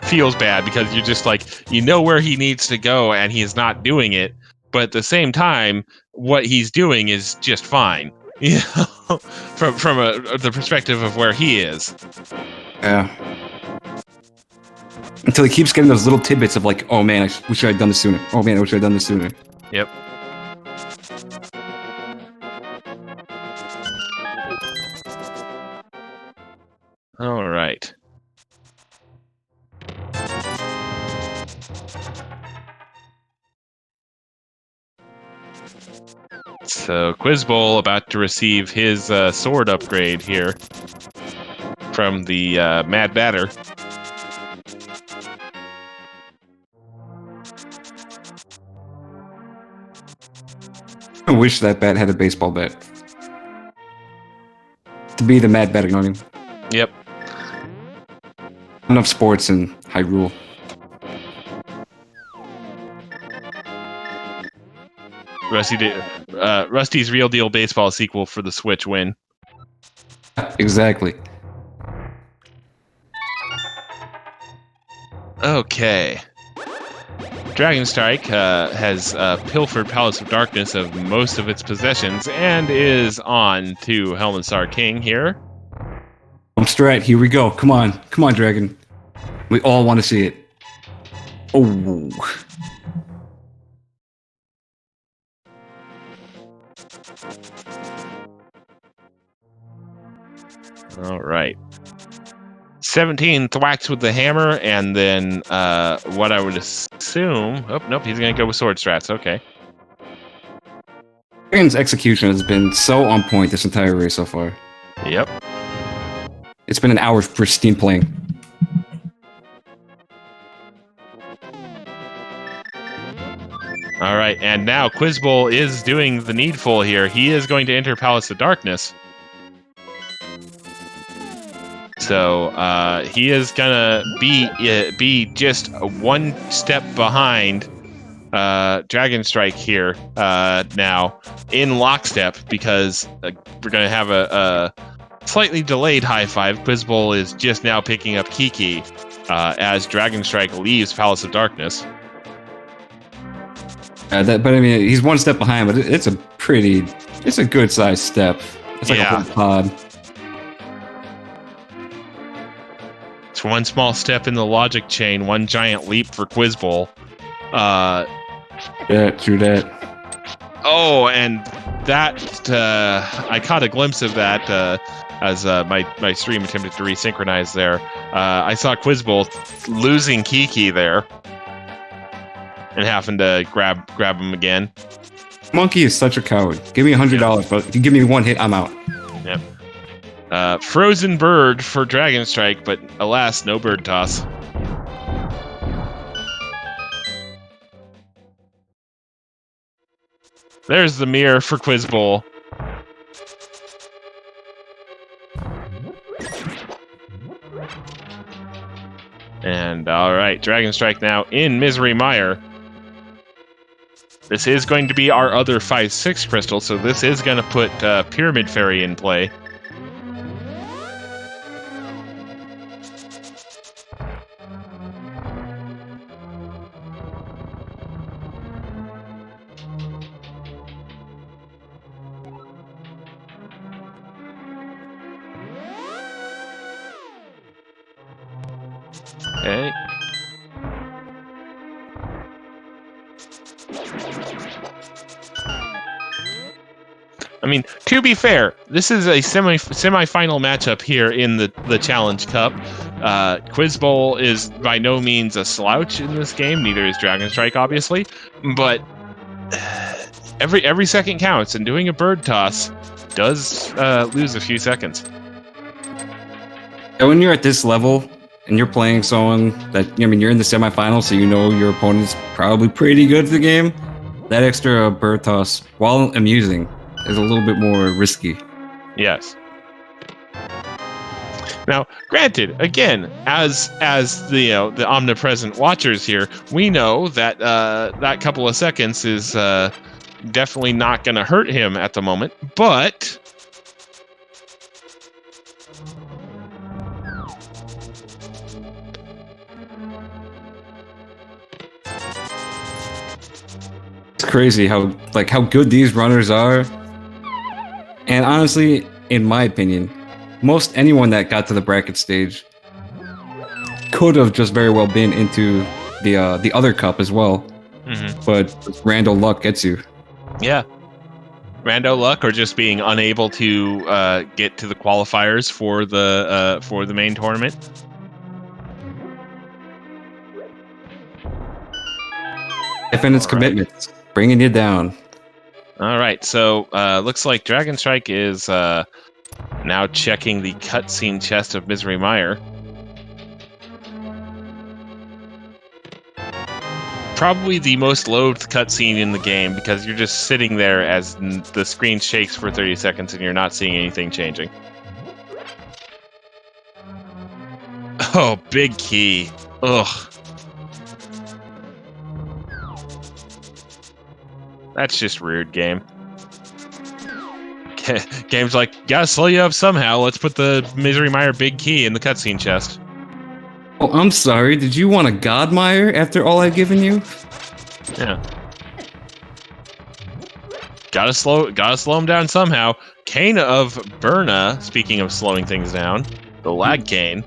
feels bad because you're just like, you know where he needs to go and he's not doing it, but at the same time what he's doing is just fine, you know, from the perspective of where he is. Yeah. Until he keeps getting those little tidbits of like, oh man, I wish I had done this sooner. Oh man, I wish I had done this sooner. Yep. All right. So Quizbowl about to receive his sword upgrade here from the Mad Batter. I wish that bat had a baseball bat. To be the Mad Batter, you know what I mean? Yep. Enough sports in Hyrule. Rusty's Real Deal Baseball sequel for the Switch win. Exactly. Okay. Dragonstrike has pilfered Palace of Darkness of most of its possessions and is on to Helm Star King here. I'm straight. Here we go. Come on. Come on, Dragon. We all want to see it. Oh. All right. 17 thwacks with the hammer, and then what I would assume... Oh, nope, he's going to go with sword strats. Okay. Dragon's execution has been so on point this entire race so far. Yep. It's been an hour of pristine playing. All right, and now Quizbowl is doing the needful here. He is going to enter Palace of Darkness. So he is gonna be just one step behind Dragonstrike here now in lockstep, because we're gonna have a slightly delayed high five. Quizbowl is just now picking up Kiki as Dragonstrike leaves Palace of Darkness. But I mean, he's one step behind, but it's a good sized step. It's like a whole pod. It's one small step in the logic chain, one giant leap for Quizbowl. Yeah, true that. Oh, and that I caught a glimpse of that as my stream attempted to resynchronize there. I saw Quizbowl losing Kiki there and having to grab him again. Monkey is such a coward. Give me $100, but if you give me one hit, I'm out. Yep. Frozen bird for Dragonstrike, but alas, no bird toss. There's the mirror for Quizbowl. And all right, Dragonstrike now in Misery Mire. This is going to be our other 5/6 crystal, so this is going to put Pyramid Fairy in play. Okay. I mean, to be fair, this is a semi-final matchup here in the Challenge Cup. Quizbowl is by no means a slouch in this game. Neither is Dragonstrike, obviously. But every second counts, and doing a bird toss does lose a few seconds. And when you're at this level and you're playing someone that, I mean, you're in the semifinals, so you know your opponent's probably pretty good at the game, that extra bird toss, while amusing, is a little bit more risky. Yes. Now, granted, again, as the the omnipresent watchers here, we know that that couple of seconds is definitely not going to hurt him at the moment, but it's crazy how good these runners are. And honestly, in my opinion, most anyone that got to the bracket stage could have just very well been into the other cup as well. Mm-hmm. But rando luck gets you. Yeah. Rando luck, or just being unable to get to the qualifiers for the main tournament. If and its commitments, bringing you down. All right, so looks like Dragonstrike is now checking the cutscene chest of Misery Mire. Probably the most loathed cutscene in the game, because you're just sitting there as the screen shakes for 30 seconds and you're not seeing anything changing. Oh, big key. Ugh. That's just rude, game. Game's like, gotta slow you up somehow. Let's put the Misery Mire big key in the cutscene chest. Oh, I'm sorry. Did you want a God Mire after all I've given you? Yeah. Gotta slow him down somehow. Cane of Burna, speaking of slowing things down, the lag cane.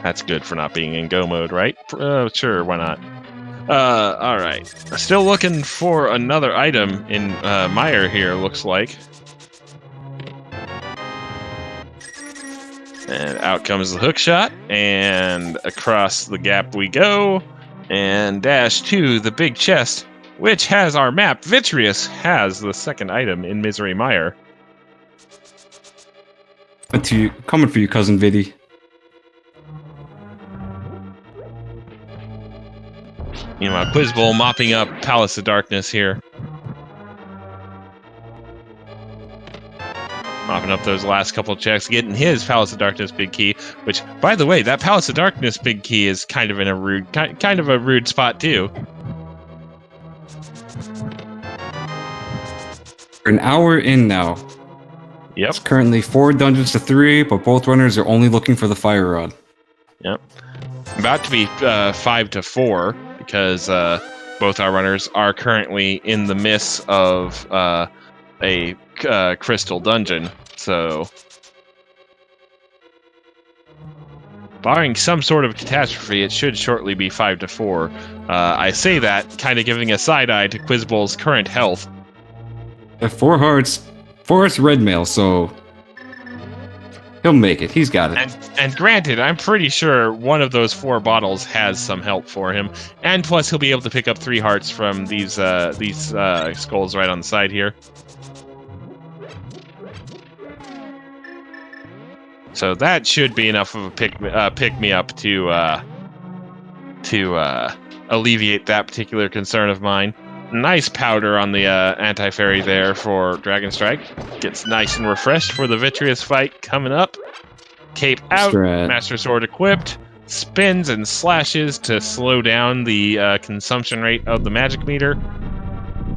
That's good for not being in go mode, right? Sure, why not? Alright. Still looking for another item in Mire here, looks like. And out comes the hook shot, and across the gap we go, and dash to the big chest, which has our map. Vitreous has the second item in Misery Mire. Coming for you, cousin Viddy. Meanwhile, Quizbowl mopping up Palace of Darkness here. Mopping up those last couple checks, getting his Palace of Darkness big key, which, by the way, that Palace of Darkness big key is kind of in a rude spot too. We're an hour in now. Yep. It's currently 4 dungeons to 3, but both runners are only looking for the fire rod. Yep. About to be 5 to 4 because both our runners are currently in the midst of a crystal dungeon. So, barring some sort of catastrophe, it should shortly be 5 to 4. I say that kind of giving a side eye to Quizbowl's current health. 4 hearts red mail, so he'll make it. He's got it. And granted, I'm pretty sure one of those 4 bottles has some help for him, and plus he'll be able to pick up 3 hearts from these skulls right on the side here. So that should be enough of a pick me up to alleviate that particular concern of mine. Nice powder on the anti-fairy there for Dragonstrike. Gets nice and refreshed for the Vitreous fight coming up. Cape out, Master Sword equipped, spins and slashes to slow down the consumption rate of the magic meter.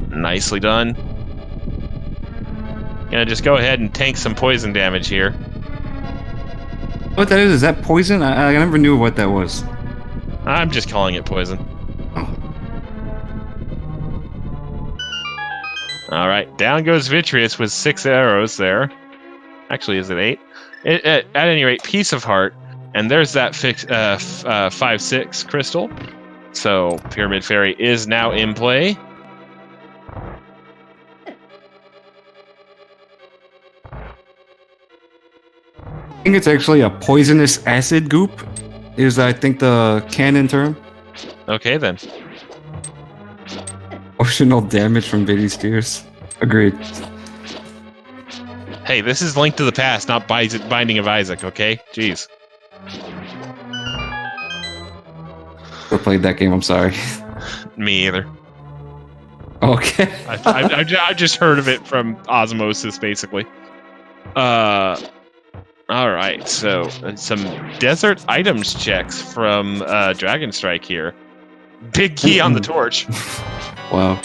Nicely done. Gonna just go ahead and tank some poison damage here. What that is that poison? I never knew what that was. I'm just calling it poison. Oh. All right, down goes Vitreous with 6 arrows there. Actually, is it 8? At any rate, Piece of Heart, and there's that 5/6 crystal. So Pyramid Fairy is now in play. I think it's actually a poisonous acid goop, is I think the canon term. Okay then. Emotional damage from Viddy's tears. Agreed. Hey, this is Link to the Past, not Binding of Isaac, okay? Jeez. I played that game, I'm sorry. Me either. Okay. I just heard of it from osmosis, basically. Alright, so some desert items checks from Dragonstrike here. Big key on the torch. Wow.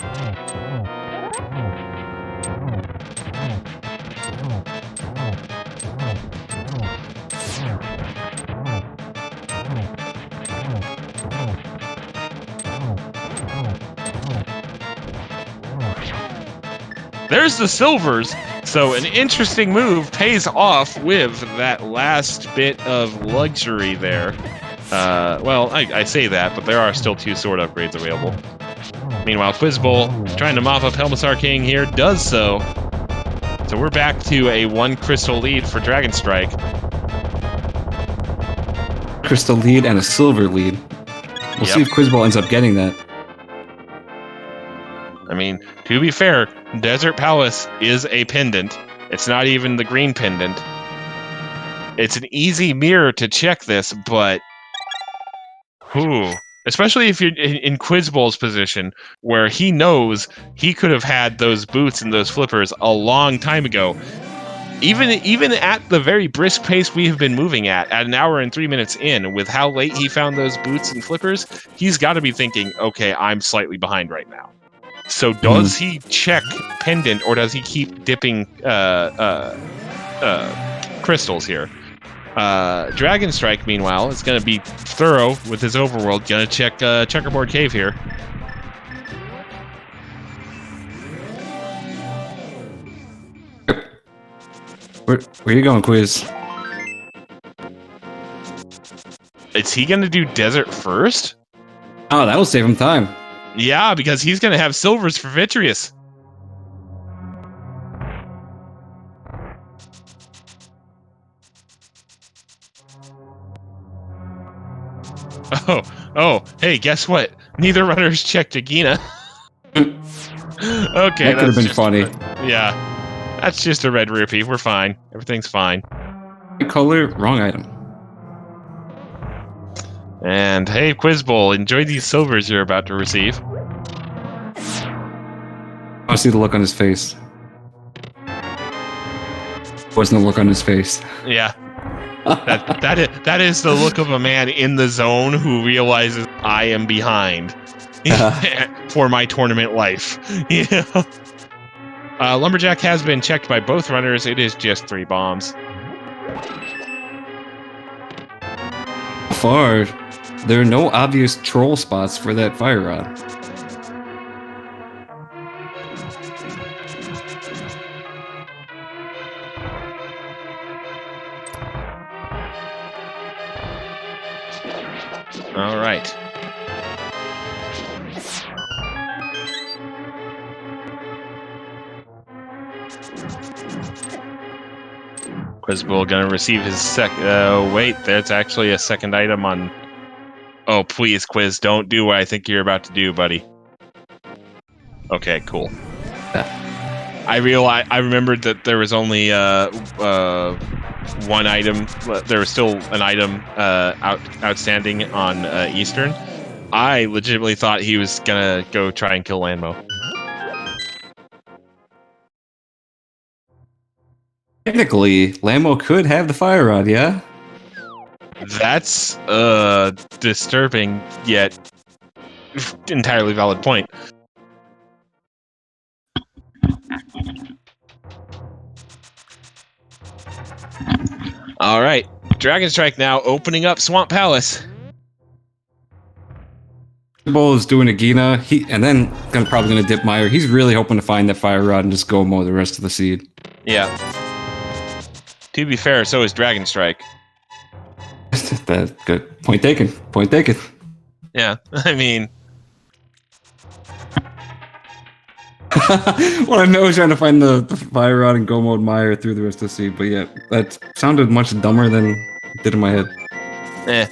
There's the silvers. So an interesting move pays off with that last bit of luxury there. Well, I say that, but there are still 2 sword upgrades available. Meanwhile, Quizbowl, trying to mop up Helmassar King here, does so. So we're back to a 1 crystal lead for Dragonstrike. Crystal lead and a silver lead. We'll see if Quizbowl ends up getting that. I mean, to be fair, Desert Palace is a pendant. It's not even the green pendant. It's an easy mirror to check this, but... Whew. Especially if you're in Quizbowl's position, where he knows he could have had those boots and those flippers a long time ago. Even at the very brisk pace we have been moving at an hour and 3 minutes in, with how late he found those boots and flippers, he's got to be thinking, okay, I'm slightly behind right now. So does he check pendant, or does he keep dipping crystals here? Dragonstrike, meanwhile, is going to be thorough with his overworld. Going to check Checkerboard Cave here. Where you going, Quiz? Is he going to do desert first? Oh, that'll save him time. Yeah, because he's going to have silvers for Vitreous. Oh, hey, guess what? Neither runner's checked Agina. Okay, That could have been funny. Yeah, that's just a red rupee. We're fine. Everything's fine. Color, wrong item. And hey, Quizbowl, enjoy these silvers you're about to receive. I want to see the look on his face. Wasn't the look on his face. Yeah. That is the look of a man in the zone who realizes I am behind for my tournament life. Yeah. Lumberjack has been checked by both runners. It is just 3 bombs. So far, there are no obvious troll spots for that fire rod. All right. Quizbowl gonna receive his wait, there's actually a second item on... Oh, please, Quiz, don't do what I think you're about to do, buddy. Okay, cool. I remembered that there was only one item. There was still an item outstanding on Eastern. I legitimately thought he was gonna go try and kill Lanmo. Technically, Lambo could have the fire rod, yeah? That's disturbing yet entirely valid point. All right, Dragonstrike now opening up Swamp Palace. Bull is doing a Gina, and then probably gonna dip Meyer. He's really hoping to find that fire rod and just go mow the rest of the seed. Yeah. To be fair, so is Dragonstrike. That's good. Point taken. Point taken. Yeah, I mean... Well, I know I was trying to find the fire rod and go mode Meyer through the rest of the seed, but yeah, that sounded much dumber than it did in my head. Eh.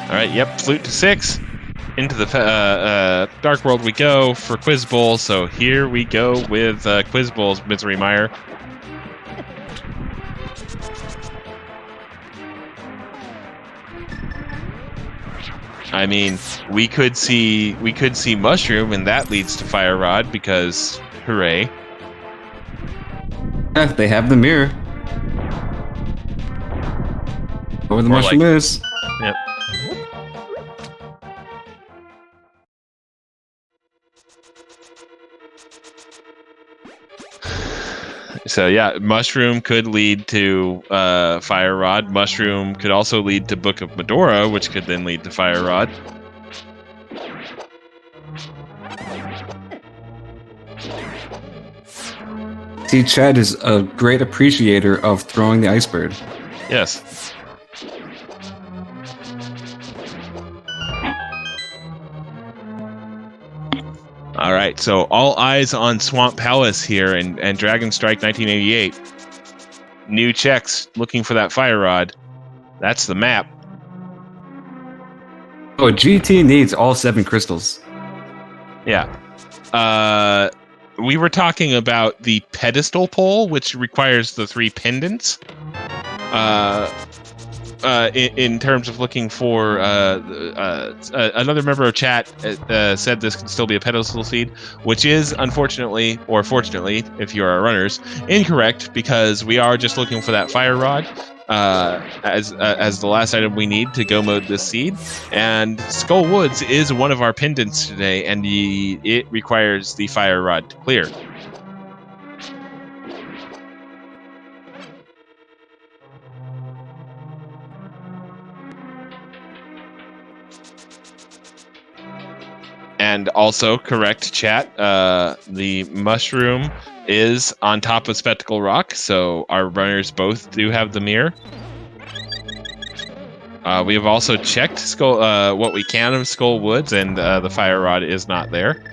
Alright, yep, flute to 6. Into the Dark World we go for Quizbowl, so here we go with Quizbowl's Misery Mire. I mean, we could see Mushroom, and that leads to Fire Rod because hooray! Yeah, they have the mirror. Where the mushroom is. Yep. So yeah, Mushroom could lead to Fire Rod. Mushroom could also lead to Book of Medora, which could then lead to Fire Rod. See, Chad is a great appreciator of throwing the Icebird. Yes. All right, so all eyes on Swamp Palace here and Dragonstrike1988. New checks looking for that fire rod. That's the map. Oh, GT needs all 7 crystals. Yeah. We were talking about the pedestal pole, which requires the 3 pendants. In terms of looking for another member of chat said this can still be a pedestal seed, which is unfortunately, or fortunately, if you are runners, incorrect, because we are just looking for that fire rod as the last item we need to go mode this seed. And Skull Woods is one of our pendants today, and it requires the fire rod to clear. And also, correct, chat, the mushroom is on top of Spectacle Rock, so our runners both do have the mirror. We have also checked what we can of Skull Woods, and the fire rod is not there.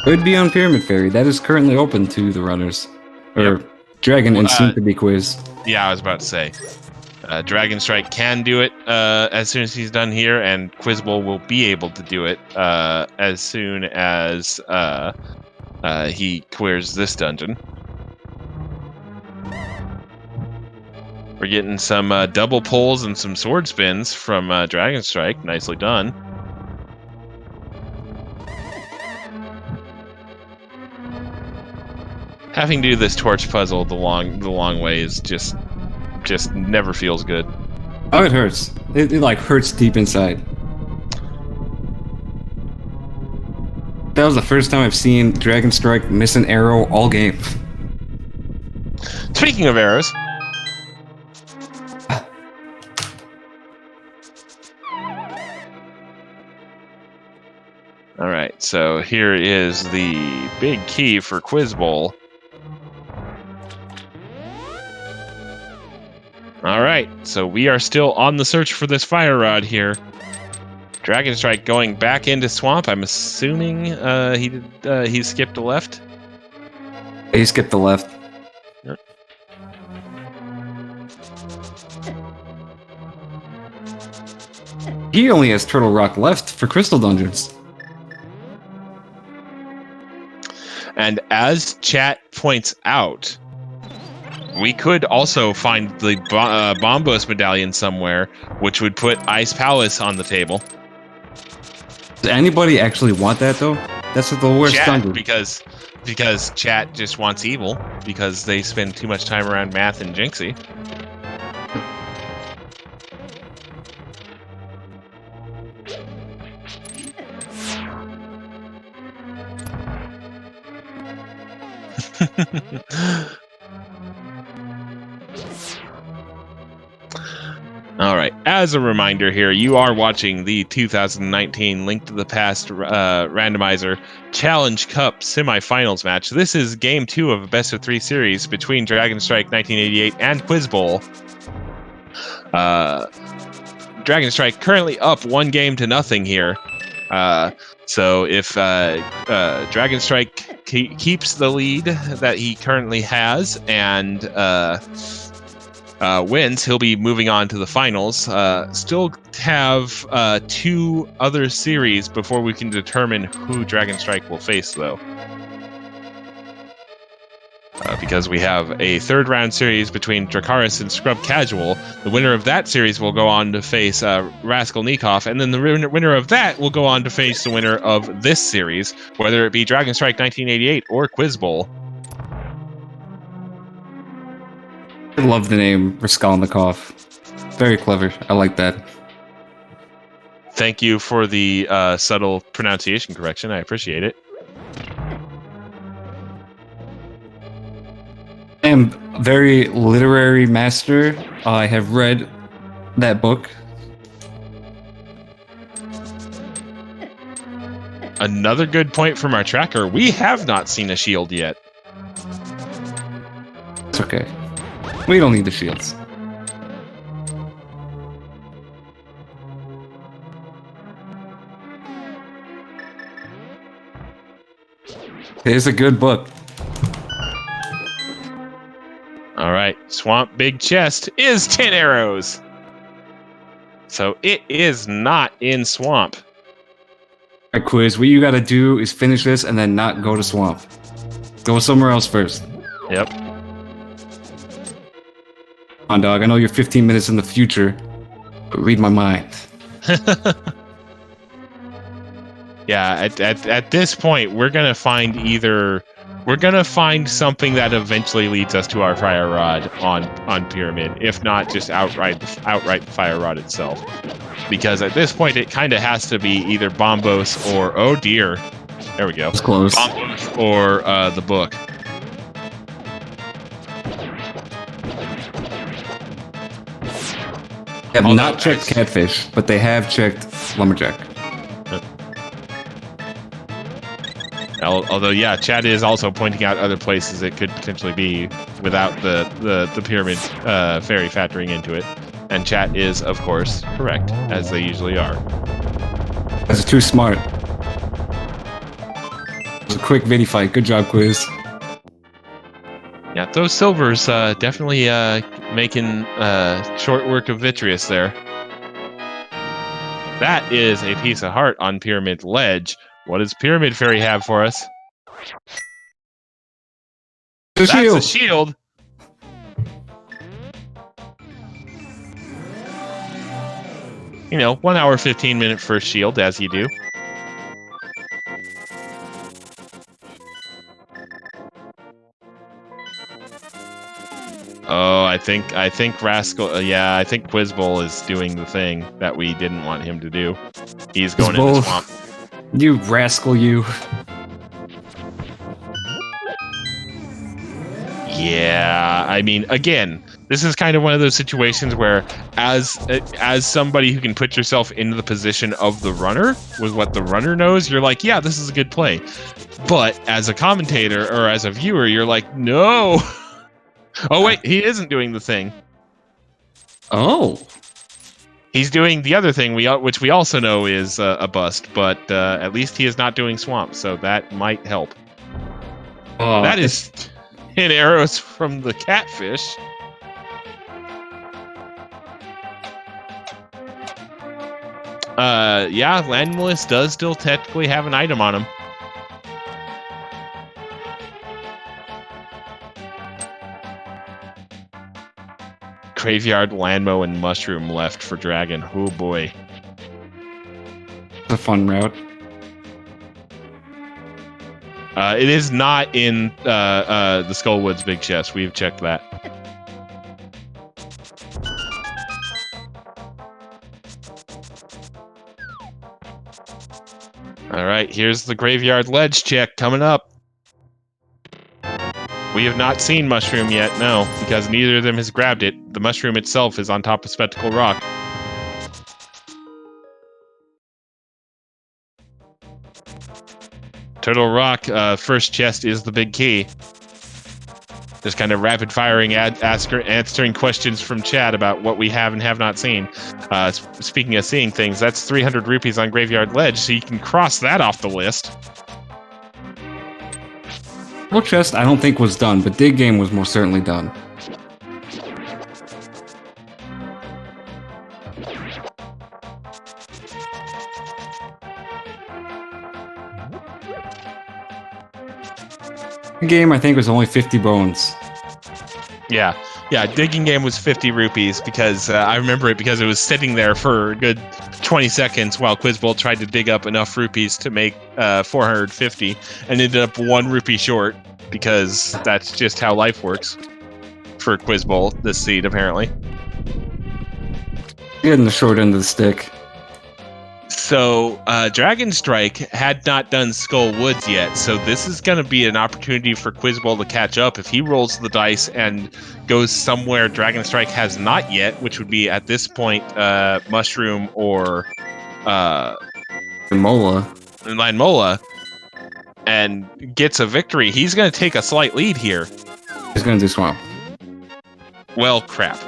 Could be on Pyramid Fairy. That is currently open to the runners. Or Yep. Dragon and Well, soon to be Quiz. Yeah, I was about to say. Dragonstrike can do it as soon as he's done here, and Quizbowl will be able to do it as soon as he clears this dungeon. We're getting some double pulls and some sword spins from Dragonstrike. Nicely done. Having to do this torch puzzle the long way is just never feels good. Oh, it hurts. It like hurts deep inside. That was the first time I've seen Dragonstrike miss an arrow all game. Speaking of arrows. All right, so here is the big key for Quizbowl. All right, so we are still on the search for this fire rod here. Dragonstrike going back into swamp. I'm assuming he skipped a left. He skipped the left. Yep. He only has Turtle Rock left for Crystal Dungeons. And as chat points out, we could also find the Bombos medallion somewhere, which would put Ice Palace on the table. Does anybody actually want that though? That's the worst dungeon. Because chat just wants evil because they spend too much time around Math and Jinxie. All right. As a reminder here, you are watching the 2019 Link to the Past Randomizer Challenge Cup semifinals match. This is game 2 of a best of 3 series between Dragonstrike1988 and Quizbowl. Dragonstrike currently up 1-0 here. So if Dragonstrike keeps the lead that he currently has and wins, he'll be moving on to the finals. Still have 2 other series before we can determine who Dragonstrike will face, though. Because we have a 3rd round series between Dracaris and Scrub Casual. The winner of that series will go on to face Raskolnikov, and then the winner of that will go on to face the winner of this series, whether it be Dragonstrike1988 or Quizbowl. I love the name Raskolnikov. Very clever. I like that. Thank you for the subtle pronunciation correction. I appreciate it. I am very literary master. I have read that book. Another good point from our tracker. We have not seen a shield yet. It's okay. We don't need the shields. It's a good book. All right, Swamp Big Chest is 10 arrows. So it is not in Swamp. All right, Quiz, what you gotta do is finish this and then not go to Swamp. Go somewhere else first. Yep. Come on, dog, I know you're 15 minutes in the future, but read my mind. Yeah, at this point, we're gonna find something that eventually leads us to our fire rod on Pyramid, if not just outright the fire rod itself. Because at this point, it kind of has to be either Bombos or, oh dear, there we go. It's close. Bombos or the book. They have not checked Catfish, but they have checked Lumberjack. Although, yeah, chat is also pointing out other places it could potentially be without the Pyramid Fairy factoring into it. And chat is, of course, correct, as they usually are. That's too smart. was a quick mini fight. Good job, Quiz. Yeah, those silvers definitely making short work of Vitreous there. That is a piece of heart on Pyramid Ledge. What does Pyramid Fairy have for us? That's a shield. You know, 1 hour, 15-minute first shield, as you do. Oh, I think Rascal. Yeah, I think Quizbowl is doing the thing that we didn't want him to do. He's going in the swamp. You rascal, you. Yeah, I mean, again, this is kind of one of those situations where, as somebody who can put yourself into the position of the runner with what the runner knows, you're like, yeah, this is a good play. But as a commentator or as a viewer, you're like, no. Oh wait, he isn't doing the thing. Oh. He's doing the other thing, which we also know is a bust, but at least he is not doing swamp, so that might help. That is 10 arrows from the catfish. Yeah, Landless does still technically have an item on him. Graveyard, Landmo, and Mushroom left for Dragon. Oh boy. A fun route. It is not in the Skullwoods Big Chest. We've checked that. All right, here's the Graveyard Ledge check coming up. We have not seen Mushroom yet, no, because neither of them has grabbed it. The Mushroom itself is on top of Spectacle Rock. Turtle Rock, first chest is the big key. Just kind of rapid firing, answering questions from chat about what we have and have not seen. Speaking of seeing things, that's 300 rupees on Graveyard Ledge, so you can cross that off the list. Full chest, I don't think was done, but Dig Game was most certainly done. Game, I think, was only 50 bones. Yeah, Digging Game was 50 rupees because I remember it because it was sitting there for a good 20 seconds while Quizbowl tried to dig up enough rupees to make 450 and ended up 1 rupee short because that's just how life works for Quizbowl this seed, apparently. Getting the short end of the stick. So, Dragonstrike had not done Skull Woods yet, so this is going to be an opportunity for Quizbowl to catch up. If he rolls the dice and goes somewhere Dragonstrike has not yet, which would be at this point Mushroom or Mola, and gets a victory, he's going to take a slight lead here. He's going to do Swamp. Well, crap.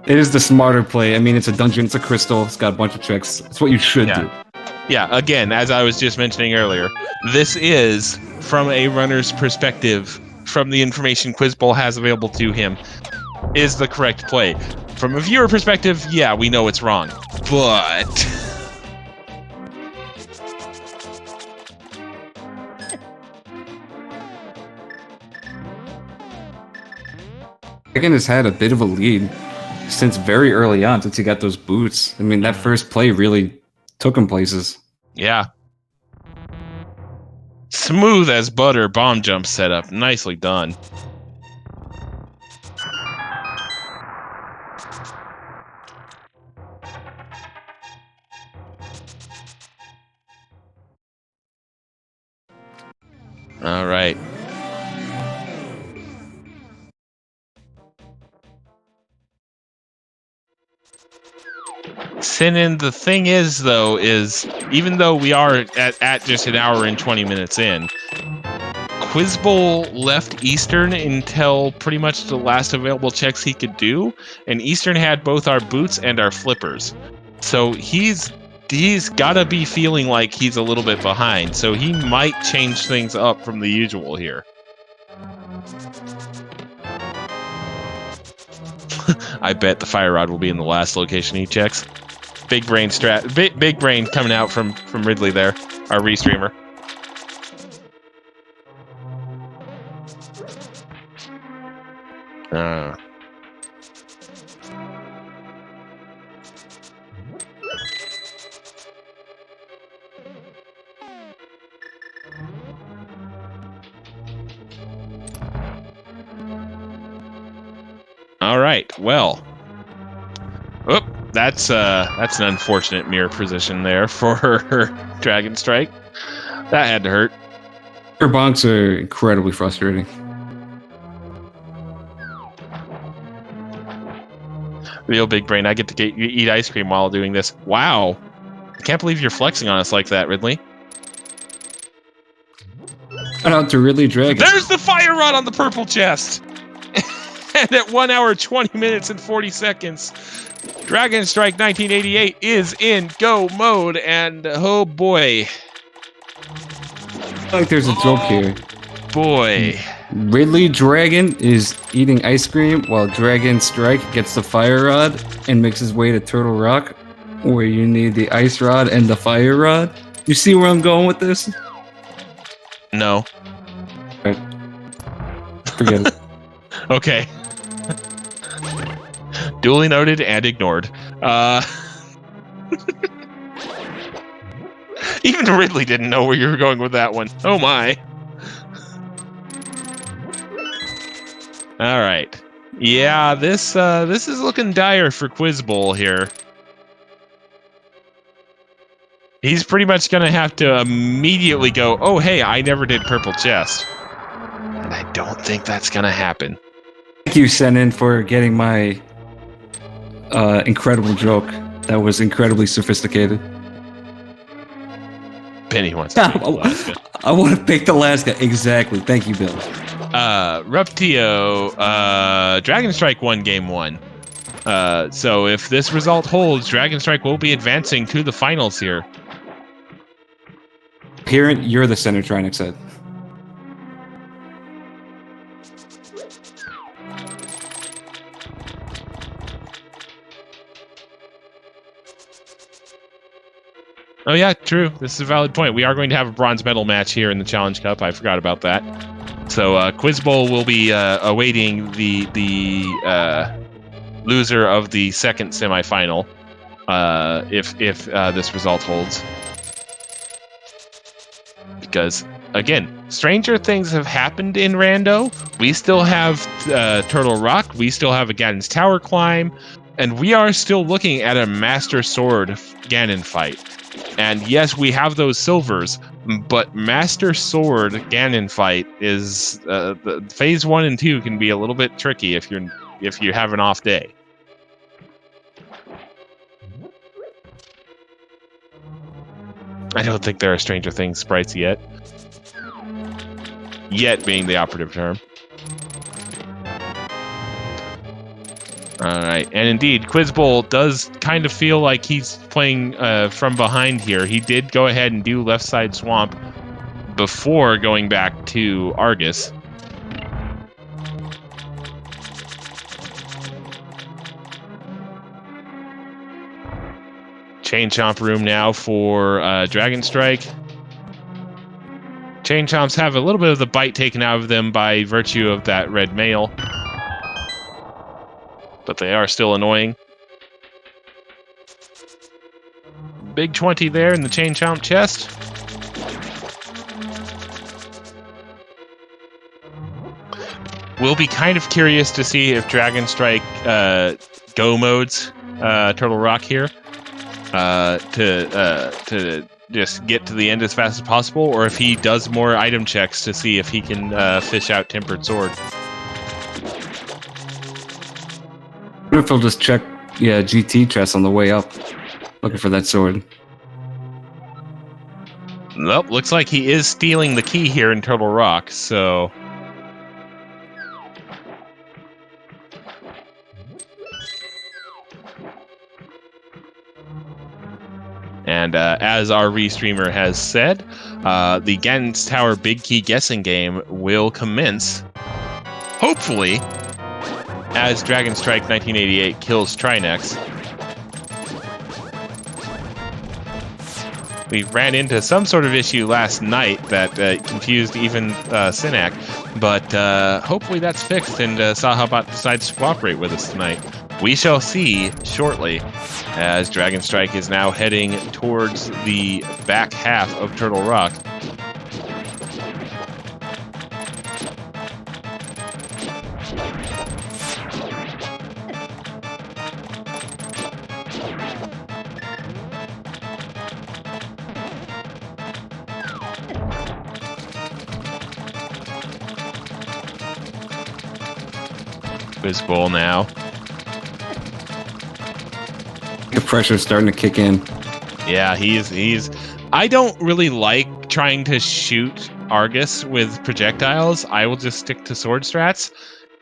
It is the smarter play. I mean, it's a dungeon, it's a crystal, it's got a bunch of tricks. It's what you should do. Yeah, again, as I was just mentioning earlier, this is, from a runner's perspective, from the information Quizbowl has available to him, is the correct play. From a viewer perspective, yeah, we know it's wrong. But... Dragon has had a bit of a lead since very early on, since he got those boots. I mean, that first play really took him places. Yeah. Smooth as butter bomb jump setup. Nicely done. All right. Sinin, the thing is, though, is even though we are at just an hour and 20 minutes in, Quizbowl left Eastern until pretty much the last available checks he could do, and Eastern had both our boots and our flippers. So he's he's gotta be feeling like he's a little bit behind, so he might change things up from the usual here. I bet the fire rod will be in the last location he checks. Big brain big brain coming out from Ridley there, our restreamer. All right, well. Oop, that's an unfortunate mirror position there for Dragonstrike. That had to hurt. Your bonks are incredibly frustrating. Real big brain. I get to eat ice cream while doing this. Wow. I can't believe you're flexing on us like that, Ridley. Shout out to Ridley Dragon. There's the fire rod on the purple chest. And at 1 hour, 20 minutes, and 40 seconds, Dragonstrike1988 is in go mode, and oh boy. I feel like there's a joke here. Boy. Ridley Dragon is eating ice cream while Dragonstrike gets the fire rod and makes his way to Turtle Rock, where you need the ice rod and the fire rod. You see where I'm going with this? No. Right. Forget it. Okay. Duly noted and ignored. Even Ridley didn't know where you were going with that one. Oh my. All right. Yeah, this is looking dire for Quizbowl here. He's pretty much going to have to immediately go, oh, hey, I never did purple chest. And I don't think that's going to happen. Thank you, Senin, for getting my incredible joke. That was incredibly sophisticated. Penny wants to pick Alaska. I want to pick Alaska. Exactly. Thank you, Bill. Ruptio, Dragonstrike won game 1. So if this result holds, Dragonstrike will be advancing to the finals here. Parent, you're the center, Trinex said. Oh yeah, true. This is a valid point. We are going to have a bronze medal match here in the Challenge Cup. I forgot about that. So Quizbowl will be awaiting the loser of the second semifinal if this result holds. Because again, stranger things have happened in Rando. We still have Turtle Rock. We still have a Ganon's Tower climb, and we are still looking at a Master Sword Ganon fight. And yes, we have those silvers, but Master Sword Ganon fight is the phase 1 and 2 can be a little bit tricky if you have an off day. I don't think there are Stranger Things sprites yet. Yet being the operative term. Alright, and indeed, Quizbowl does kind of feel like he's playing from behind here. He did go ahead and do left side swamp before going back to Argus. Chain Chomp room now for Dragonstrike. Chain Chomps have a little bit of the bite taken out of them by virtue of that red mail. But they are still annoying. Big 20 there in the Chain Chomp chest. We'll be kind of curious to see if Dragonstrike go modes Turtle Rock here to just get to the end as fast as possible, or if he does more item checks to see if he can fish out Tempered Sword. What if he'll just check, GT chest on the way up, looking for that sword? Nope, looks like he is stealing the key here in Turtle Rock, so... And as our restreamer has said, the Ganon's Tower Big Key guessing game will commence, hopefully, as Dragonstrike1988 kills Trinex. We ran into some sort of issue last night that confused even Synac, but hopefully that's fixed and Sahabot decides to cooperate with us tonight. We shall see shortly, as Dragonstrike is now heading towards the back half of Turtle Rock. Quizbowl now. The pressure's starting to kick in. Yeah, he's. I don't really like trying to shoot Argus with projectiles. I will just stick to sword strats,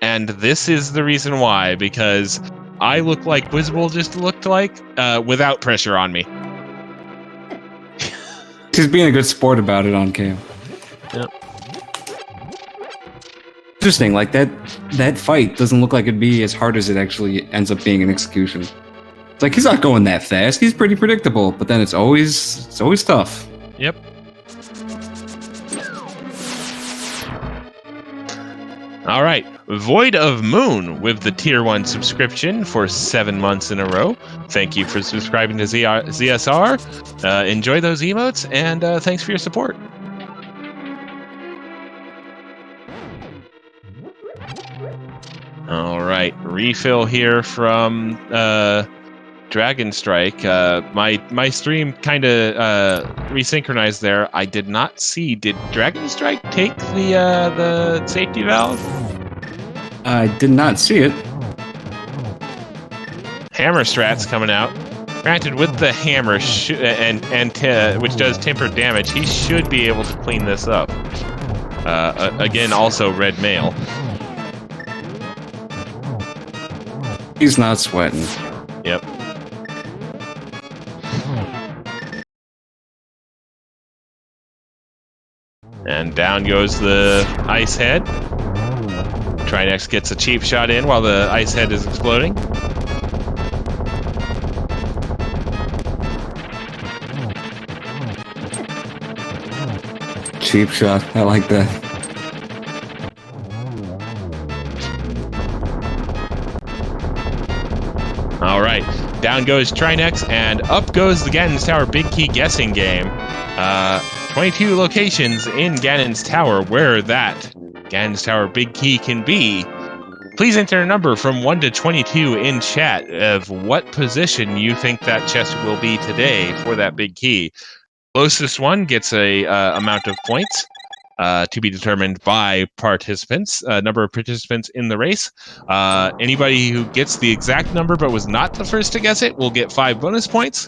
and this is the reason why, because I look like Quizbowl just looked like without pressure on me. He's being a good sport about it on cam. Yep. Interesting, like that fight doesn't look like it'd be as hard as it actually ends up being in execution. It's like he's not going that fast. He's pretty predictable, but then it's always tough. Yep. All right, Void of Moon with the Tier 1 subscription for 7 months in a row. Thank you for subscribing to ZSR. Enjoy those emotes, and thanks for your support. All right, refill here from Dragonstrike. My stream kind of resynchronized there. I did not see. Did Dragonstrike take the safety valve? I did not see it. Hammer strats coming out. Granted, with the hammer which does tempered damage, he should be able to clean this up. Again, also red mail. He's not sweating. Yep. And down goes the ice head. Trinex gets a cheap shot in while the ice head is exploding. Cheap shot. I like that. All right, down goes Trinex, and up goes the Ganon's Tower Big Key guessing game. 22 locations in Ganon's Tower where that Ganon's Tower Big Key can be. Please enter a number from 1 to 22 in chat of what position you think that chest will be today for that big key. Closest one gets a amount of points. To be determined by participants, number of participants in the race. Anybody who gets the exact number but was not the first to guess it will get 5 bonus points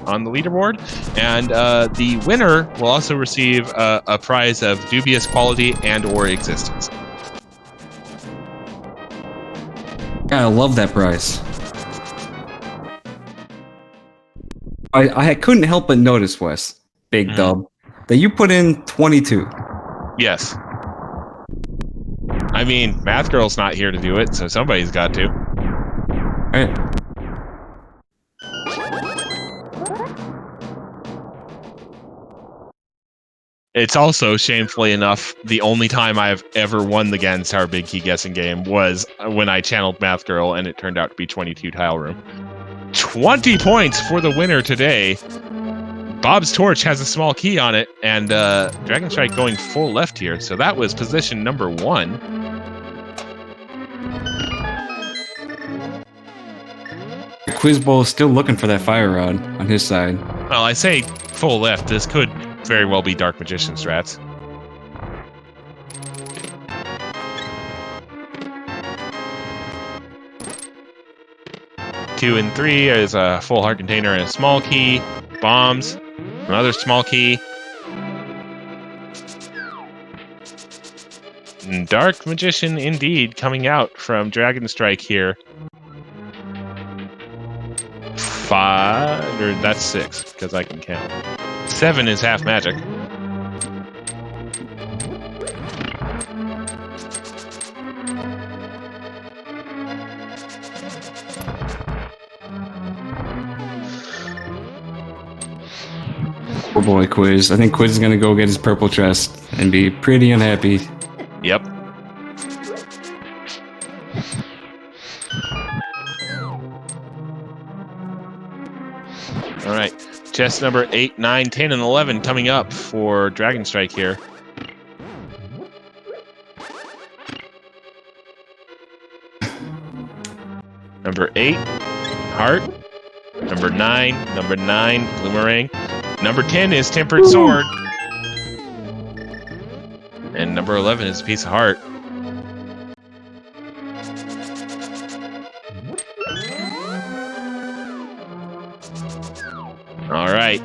on the leaderboard. And the winner will also receive a prize of dubious quality and or existence. I love that prize. I couldn't help but notice, Wes, Big Dub, that you put in 22. Yes. I mean, Math Girl's not here to do it, so somebody's got to. All right. It's also, shamefully enough, the only time I've ever won the Ganon's Tower Big Key guessing game was when I channeled Math Girl, and it turned out to be 22 Tile Room. 20 points for the winner today. Bob's Torch has a small key on it, and Dragonstrike going full left here, so that was position number 1. Quizbowl is still looking for that fire rod on his side. Well, I say full left. This could very well be Dark Magician strats. Two and 3 is a full heart container and a small key. Bombs. Another small key. Dark Magician indeed coming out from Dragonstrike here. 5, or that's 6 because I can count. 7 is half magic. Oh boy, Quiz. I think Quiz is gonna go get his purple chest and be pretty unhappy. Yep. All right. Chest number 8, 9, 10, and 11 coming up for Dragonstrike here. Number 8, heart. Number 9, boomerang. Number 10 is tempered sword. And number 11 is a piece of heart. All right.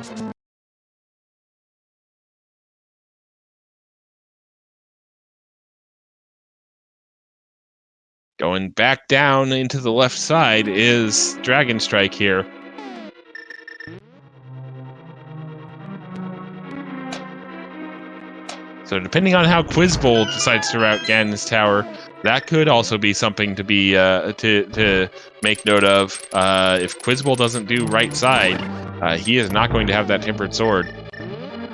Going back down into the left side is Dragonstrike here. So depending on how Quizbowl decides to route Ganon's tower, that could also be something to be to make note of. If Quizbowl doesn't do right side, he is not going to have that tempered sword.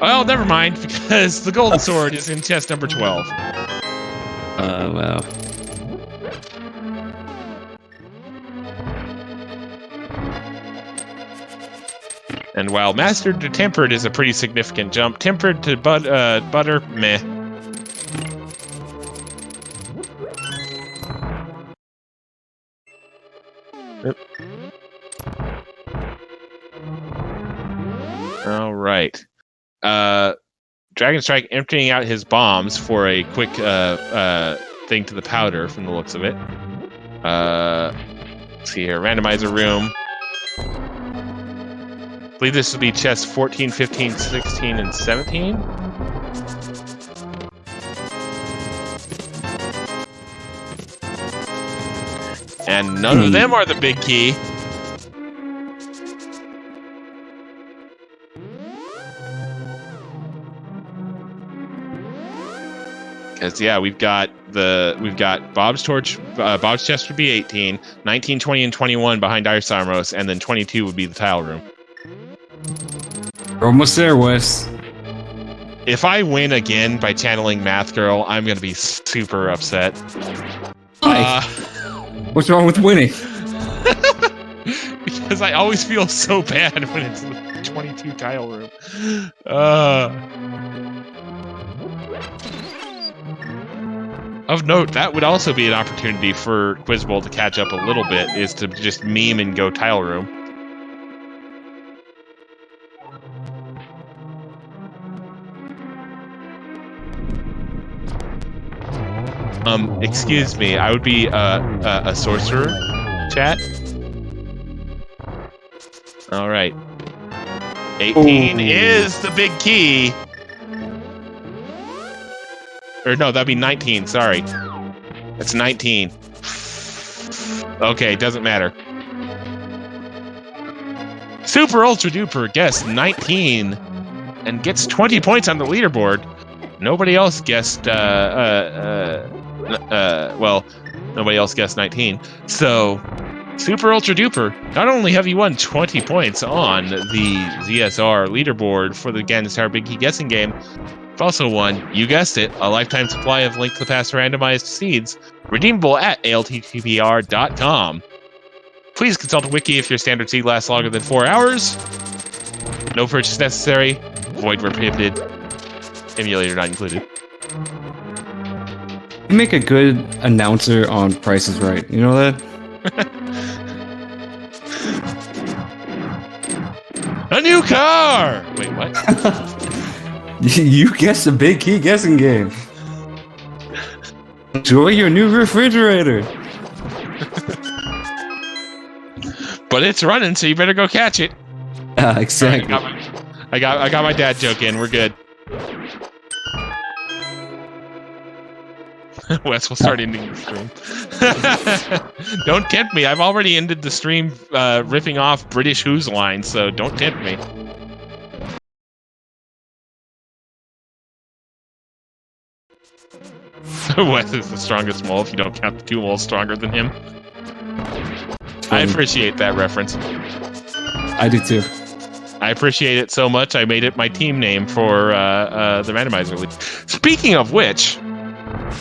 Well, never mind, because the golden sword is in chest number 12. Wow. And while mastered to tempered is a pretty significant jump, tempered to butter, meh. Yep. All right. Dragonstrike emptying out his bombs for a quick thing to the powder from the looks of it. Let's see here. Randomizer room. I believe this would be chests 14, 15, 16, and 17. And none of them are the big key. Because yeah, we've got Bob's torch. Bob's chest would be 18, 19, 20, and 21 behind Irisarmos, and then 22 would be the tile room. We're almost there, Wes. If I win again by channeling Math Girl, I'm gonna be super upset. What's wrong with winning? Because I always feel so bad when it's the 22 tile room. Of note, that would also be an opportunity for Quizbowl to catch up a little bit, is to just meme and go tile room. Excuse me, I would be a sorcerer, chat. All right. 18 is the big key. Or no, that'd be 19, sorry. That's 19. Okay, doesn't matter. Super Ultra Duper guessed 19 and gets 20 points on the leaderboard. Nobody else guessed, well, nobody else guessed 19. So, Super Ultra Duper, not only have you won 20 points on the ZSR leaderboard for the Ganon's Tower Big Key Guessing Game, you've also won, you guessed it, a lifetime supply of Link to the Past randomized seeds, redeemable at ALTTPR.com. Please consult a wiki if your standard seed lasts longer than 4 hours. No purchase necessary. Void where prohibited. Emulator not included. You make a good announcer on Price is Right. You know that? A new car! Wait, what? You guessed the Big Key Guessing Game. Enjoy your new refrigerator. But it's running, so you better go catch it. Exactly. I got my dad joke in. We're good. Wes will start ending the stream. Don't tempt me. I've already ended the stream ripping off British Who's line, so don't tempt me. Wes is the strongest mole if you don't count the 2 moles stronger than him. I appreciate that reference. I do too. I appreciate it so much, I made it my team name for the Randomizer League. Speaking of which,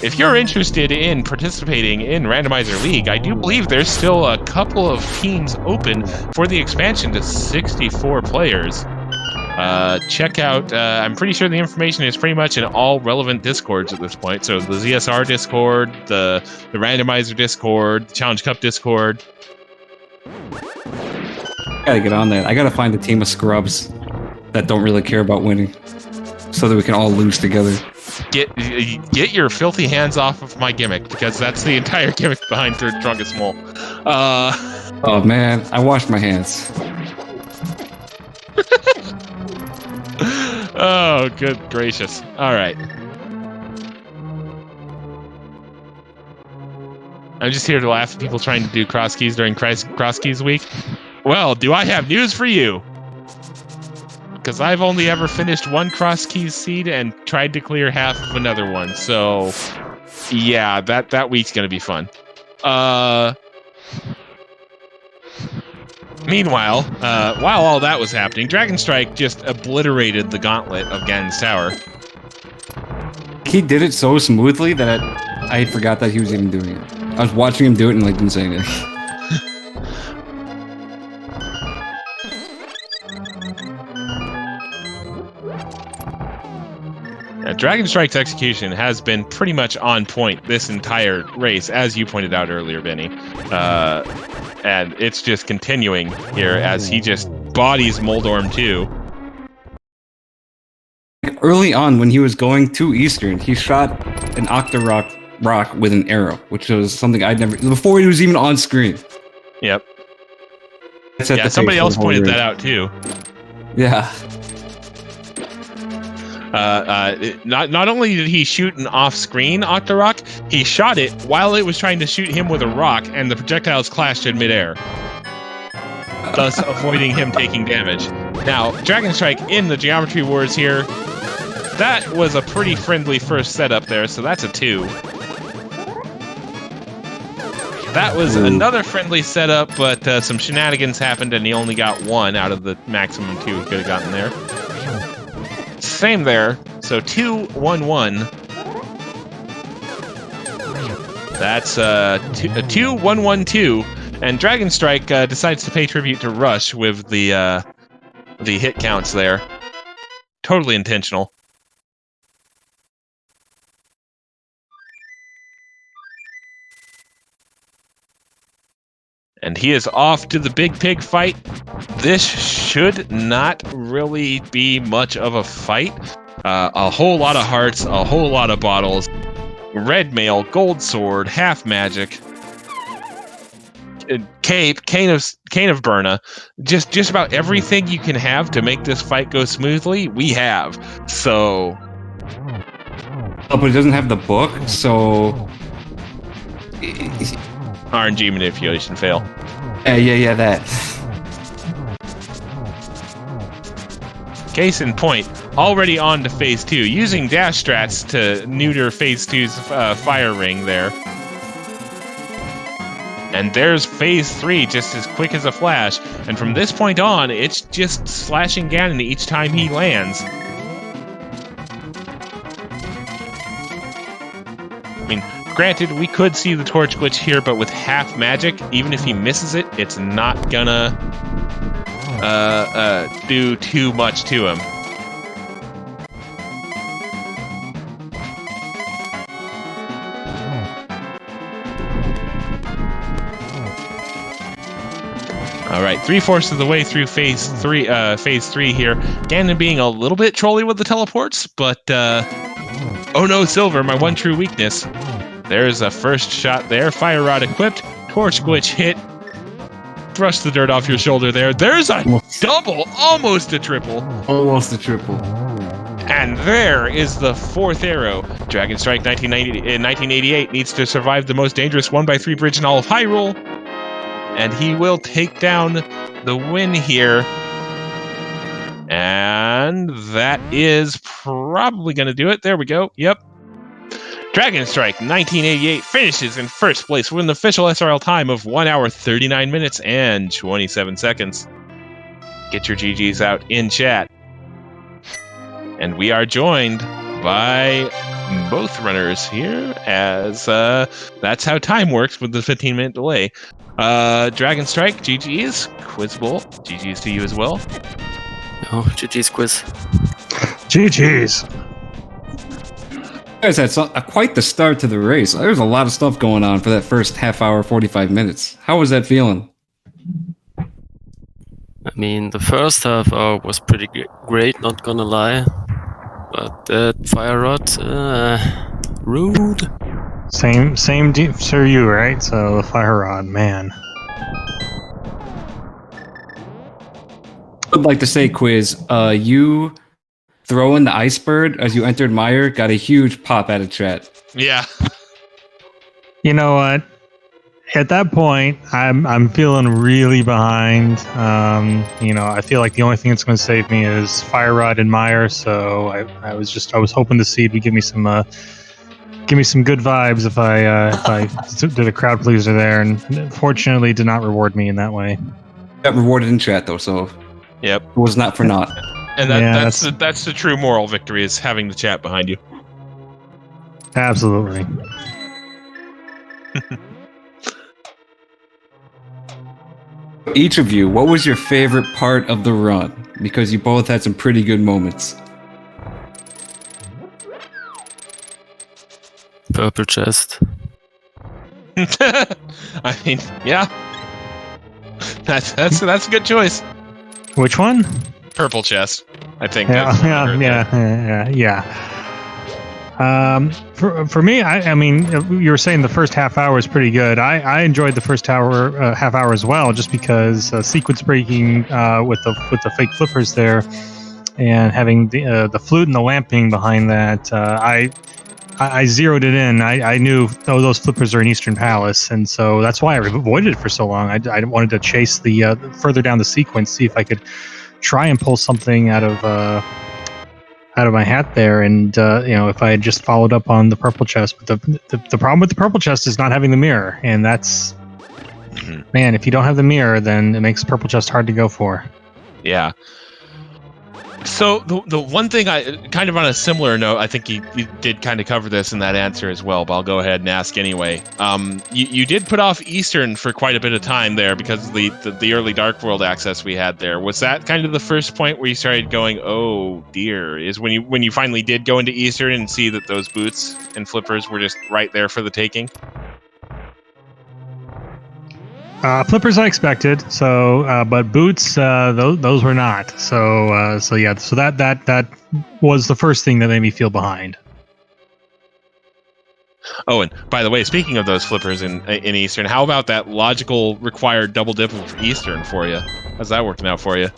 if you're interested in participating in Randomizer League, I do believe there's still a couple of teams open for the expansion to 64 players. Check out, I'm pretty sure the information is pretty much in all relevant Discords at this point. So the ZSR Discord, the Randomizer Discord, the Challenge Cup Discord. Gotta get on that. I gotta find a team of scrubs that don't really care about winning, so that we can all lose together. Get your filthy hands off of my gimmick, because that's the entire gimmick behind Third Strongest Mole. Oh man, I washed my hands. Oh, good gracious. All right. I'm just here to laugh at people trying to do cross keys during cross keys week. Well, do I have news for you? Because I've only ever finished 1 cross keys seed and tried to clear half of another one. So, yeah, that week's going to be fun. Meanwhile, while all that was happening, Dragonstrike just obliterated the gauntlet of Ganon's Tower. He did it so smoothly that I forgot that he was even doing it. I was watching him do it and like didn't say anything. Dragonstrike's execution has been pretty much on point this entire race, as you pointed out earlier, Benny. And it's just continuing here as he just bodies Moldorm 2. Early on, when he was going to Eastern, he shot an Octorok with an arrow, which was something I'd never... Before he was even on screen. Yep. Yeah, somebody else pointed that out, too. Yeah. Not only did he shoot an off-screen Octorok, he shot it while it was trying to shoot him with a rock, and the projectiles clashed in midair, thus avoiding him taking damage. Now, Dragonstrike in the Geometry Wars here, that was a pretty friendly first setup there, so that's a 2. That was another friendly setup, but some shenanigans happened, and he only got 1 out of the maximum 2 he could have gotten there. Same there, so 2-1-1. That's a 2-1-1-2, and Dragonstrike decides to pay tribute to Rush with the hit counts there. Totally intentional. And he is off to the big pig fight. This should not really be much of a fight. A whole lot of hearts, a whole lot of bottles. Red mail, gold sword, half magic. Cape, cane of Burna. Just about everything you can have to make this fight go smoothly, we have. So... Oh, but it doesn't have the book, so... RNG manipulation fail. Yeah, that. Case in point, already on to Phase 2, using dash strats to neuter Phase 2's fire ring there. And there's Phase 3 just as quick as a flash, and from this point on, it's just slashing Ganon each time he lands. I mean, granted, we could see the torch glitch here, but with half magic, even if he misses it, it's not gonna do too much to him. All right, 3/4 of the way through Phase 3 here. Ganon being a little bit trolly with the teleports, but oh no, Silver, my one true weakness. There's a first shot there. Fire Rod equipped. Torch glitch hit. Brush the dirt off your shoulder there. There's a double. Almost a triple. Almost a triple. And there is the fourth arrow. Dragonstrike1988 needs to survive the most dangerous 1x3 bridge in all of Hyrule. And he will take down the win here. And that is probably going to do it. There we go. Yep. Dragonstrike1988 finishes in first place with an official SRL time of 1 hour 39 minutes and 27 seconds. Get your GGs out in chat. And we are joined by both runners here, as that's how time works with the 15-minute delay. Dragonstrike, GGs. Quizbowl, GGs to you as well. Oh, GG's Quiz. GG's. You guys had quite the start to the race. There was a lot of stuff going on for that first half hour, 45 minutes. How was that feeling? I mean, the first half hour was pretty great, not gonna lie. But that fire rod, rude. Same for you, right? So the fire rod, man. I'd like to say, Quiz, you throwing the ice bird as you entered Mire got a huge pop out of chat. Yeah. You know what? At that point, I'm feeling really behind. I feel like the only thing that's going to save me is Fire Rod and Mire. So I was hoping the seed would give me some good vibes if I did a crowd pleaser there, and fortunately did not reward me in that way. Got rewarded in chat though, so Yep. it was not for naught. And that's the true moral victory, is having the chat behind you. Absolutely. Each of you, what was your favorite part of the run? Because you both had some pretty good moments. Purple chest. I mean, yeah. That's a good choice. Which one? Purple chest, I think. Yeah. For me, I mean, you were saying the first half hour is pretty good. I enjoyed the first half hour as well, just because sequence breaking with the fake flippers there, and having the flute and the lamping behind that. I zeroed it in. I knew those flippers are in Eastern Palace, and so that's why I avoided it for so long. I wanted to chase the further down the sequence, see if I could try and pull something out of my hat there, and if I had just followed up on the purple chest. But the problem with the purple chest is not having the mirror, and that's man, if you don't have the mirror, then it makes purple chest hard to go for. Yeah. So the one thing, I kind of on a similar note, I think you did kind of cover this in that answer as well, but I'll go ahead and ask anyway. You did put off Eastern for quite a bit of time there because of the early Dark World access we had there. Was that kind of the first point where you started going, oh dear, is when you finally did go into Eastern and see that those boots and flippers were just right there for the taking? Flippers I expected, so but boots those were not. So that was the first thing that made me feel behind. Oh, and by the way, speaking of those flippers in Eastern, how about that logical required double dip of Eastern for you? How's that working out for you?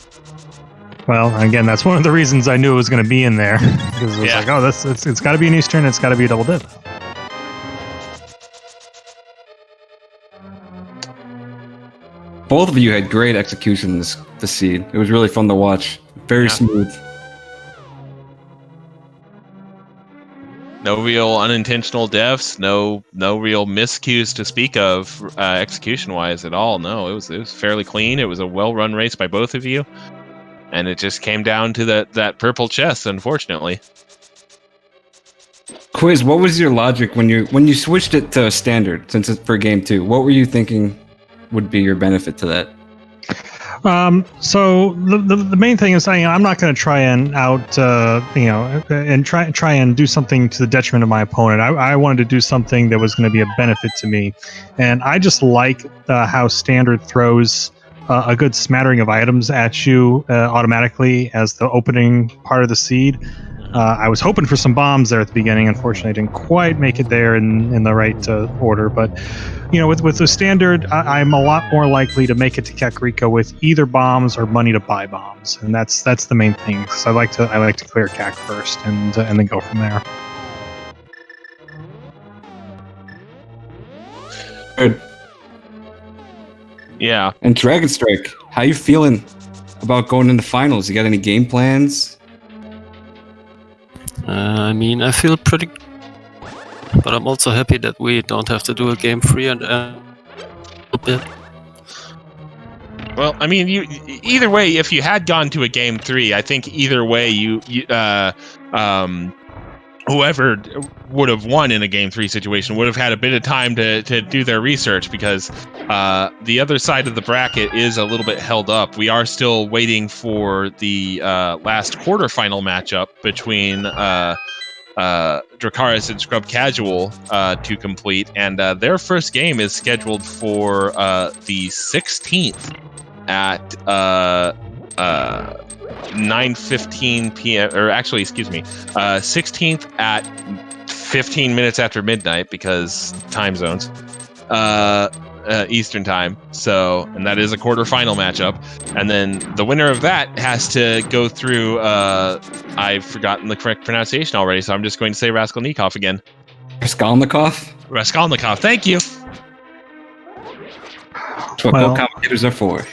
Well, again, that's one of the reasons I knew it was going to be in there, because it was like, oh, it's got to be an Eastern, it's got to be a double dip. Both of you had great execution this seed. It was really fun to watch. Very smooth. No real unintentional deaths. No real miscues to speak of execution-wise at all. No, it was fairly clean. It was a well-run race by both of you, and it just came down to that purple chest, unfortunately. Quiz, what was your logic when you switched it to standard, since it's for game 2? What were you thinking would be your benefit to that? So the main thing is, I'm not going to try and and try and do something to the detriment of my opponent. I wanted to do something that was going to be a benefit to me, and I just like how standard throws a good smattering of items at you automatically as the opening part of the seed. I was hoping for some bombs there at the beginning. Unfortunately, I didn't quite make it there in the right order. But with the standard, I'm a lot more likely to make it to Kakariko with either bombs or money to buy bombs, and that's the main thing. Because I like to clear CAC first and then go from there. Good. Yeah. And Dragonstrike, how you feeling about going into finals? You got any game plans? I mean, I feel pretty, but I'm also happy that we don't have to do a game 3 and a bit. Well, I mean, either way, if you had gone to a game 3, I think either way, whoever would have won in a game 3 situation would have had a bit of time to do their research, because the other side of the bracket is a little bit held up. We are still waiting for the last quarterfinal matchup between Dracarys and Scrub Casual to complete, and their first game is scheduled for the 16th at 9:15 p.m. or actually, excuse me, 16th at 15 minutes after midnight, because time zones, Eastern time. So, and that is a quarterfinal matchup, and then the winner of that has to go through. I've forgotten the correct pronunciation already, so I'm just going to say Raskolnikov again. Raskolnikov? Raskolnikov. Thank you. That's what co-commentators are for.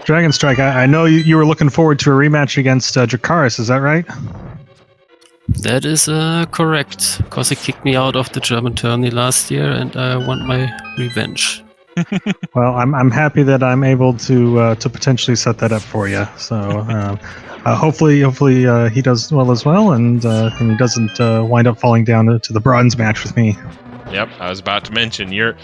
Dragonstrike, I know you were looking forward to a rematch against Dracarys, is that right? That is correct, because he kicked me out of the German tourney last year, and I want my revenge. Well, I'm happy that I'm able to potentially set that up for you. So hopefully he does well as well, and he doesn't wind up falling down to the bronze match with me. Yep, I was about to mention your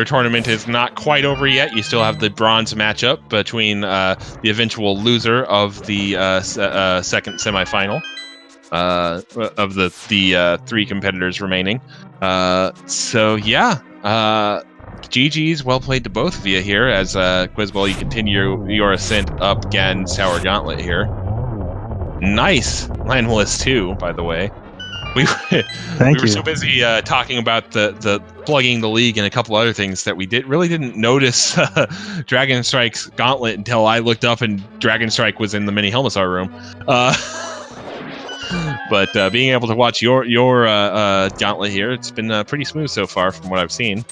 tournament is not quite over yet. You still have the bronze matchup between the eventual loser of the second semifinal of the 3 competitors remaining. So yeah, GG's, well played to both of you here. As Quizbowl, you continue your ascent up Gan's Tower Gauntlet here. Nice Landless 2, by the way. We were so busy talking about the plugging the league and a couple other things that we really didn't notice Dragonstrike's gauntlet until I looked up and Dragonstrike was in the mini Helmasaur room. But being able to watch your gauntlet here, it's been pretty smooth so far from what I've seen.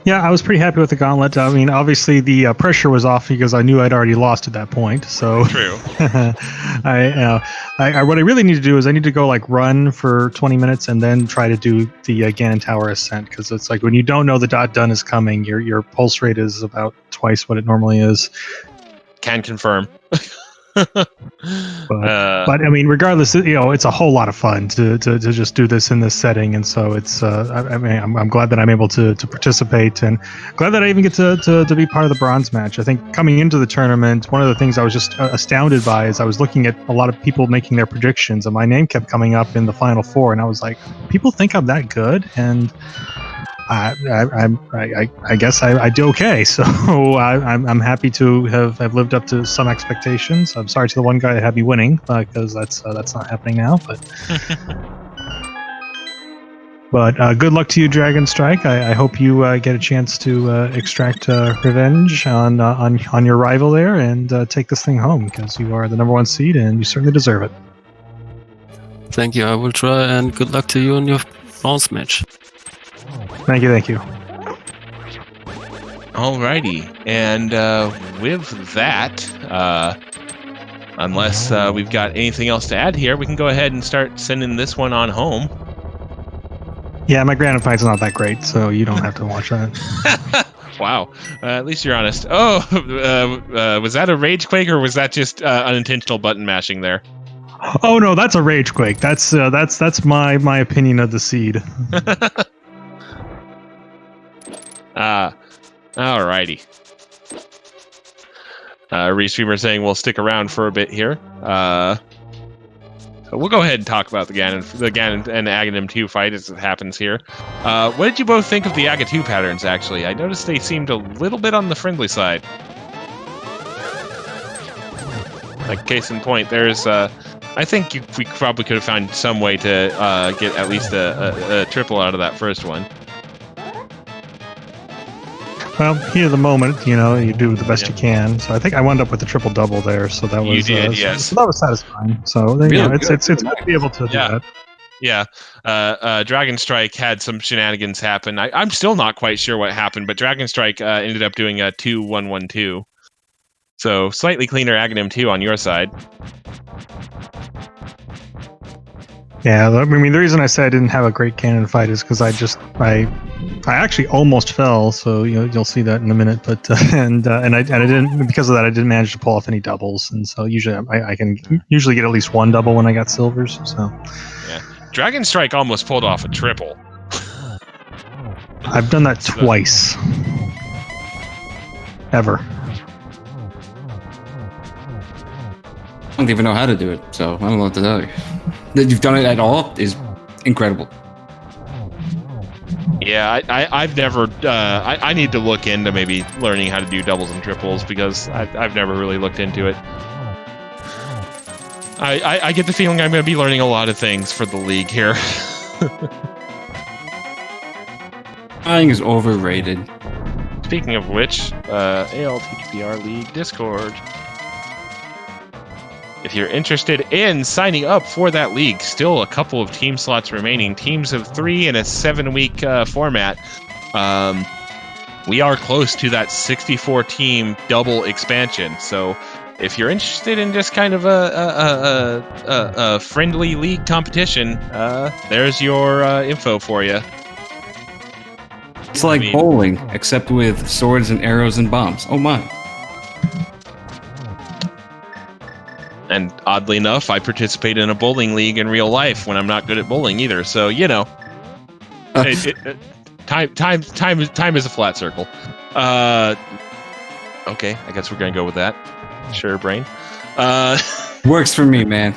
Yeah, I was pretty happy with the gauntlet. I mean, obviously the pressure was off because I knew I'd already lost at that point. So true. What I really need to do is I need to go run for 20 minutes and then try to do the Ganon Tower ascent, because it's like when you don't know the done is coming, your pulse rate is about twice what it normally is. Can confirm. But I mean, regardless, it's a whole lot of fun to just do this in this setting, and so it's. I'm glad that I'm able to participate, and glad that I even get to be part of the bronze match. I think coming into the tournament, one of the things I was just astounded by is I was looking at a lot of people making their predictions, and my name kept coming up in the final 4, and I was like, people think I'm that good, and I guess I do okay. So I'm happy to have lived up to some expectations. I'm sorry to the one guy that had me winning, because that's not happening now. But good luck to you, Dragonstrike. I hope you get a chance to extract revenge on your rival there and take this thing home, because you are the #1 seed and you certainly deserve it. Thank you. I will try, and good luck to you in your bronze match. Thank you. Alrighty, and with that, unless we've got anything else to add here, we can go ahead and start sending this one on home. Yeah, my Grand Fight's not that great, so you don't have to watch that. Wow, at least you're honest. Oh, was that a rage quake, or was that just unintentional button mashing there? Oh no, that's a rage quake. That's my opinion of the seed. Alrighty. Restreamer saying we'll stick around for a bit here. So we'll go ahead and talk about the Ganon and Aghanim 2 fight as it happens here. What did you both think of the Aga 2 patterns, actually? I noticed they seemed a little bit on the friendly side. Like, case in point, there's I think we probably could have found some way to get at least a triple out of that first one. Well, heat of the moment, you do the best you can. So I think I wound up with a triple double there. So that was You did, yes. So that was satisfying. So it's good to be able to do that. Yeah, Dragonstrike had some shenanigans happen. I'm still not quite sure what happened, but Dragonstrike ended up doing a 2-1-1-2. So slightly cleaner Aghanim 2 on your side. Yeah, I mean, the reason I said I didn't have a great cannon fight is because I actually almost fell. So you'll see that in a minute. But and I didn't, because of that, I didn't manage to pull off any doubles. And so usually I can usually get at least one double when I got silvers. So yeah, Dragonstrike almost pulled off a triple. I've done that twice. Ever. I don't even know how to do it, so I don't know what to tell you. That you've done it at all is incredible. Yeah, I've never. I need to look into maybe learning how to do doubles and triples because I've never really looked into it. I get the feeling I'm going to be learning a lot of things for the league here. Flying is overrated. Speaking of which, ALTTPR League Discord. If you're interested in signing up for that league, still a couple of team slots remaining. Teams of 3 in a 7-week format. We are close to that 64-team double expansion. So if you're interested in just kind of a friendly league competition, there's your info for you. It's like bowling, except with swords and arrows and bombs. Oh my. And oddly enough, I participate in a bowling league in real life when I'm not good at bowling either. So time is a flat circle. Okay, I guess we're gonna go with that. Sure, brain. Works for me, man.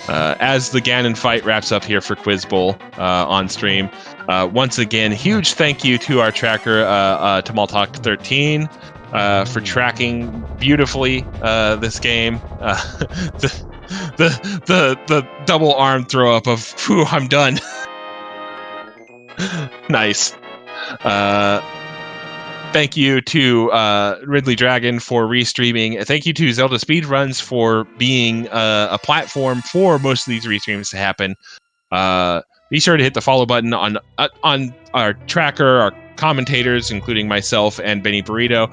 As the Ganon fight wraps up here for Quizbowl on stream, once again, huge thank you to our tracker, Tamaltalk13. For tracking beautifully this game. The double arm throw up of "Phew, I'm done." Nice. Thank you to Ridley Dragon for restreaming. Thank you to Zelda Speedruns for being a platform for most of these restreams to happen. Be sure to hit the follow button on our tracker, our commentators, including myself and Benny Burrito.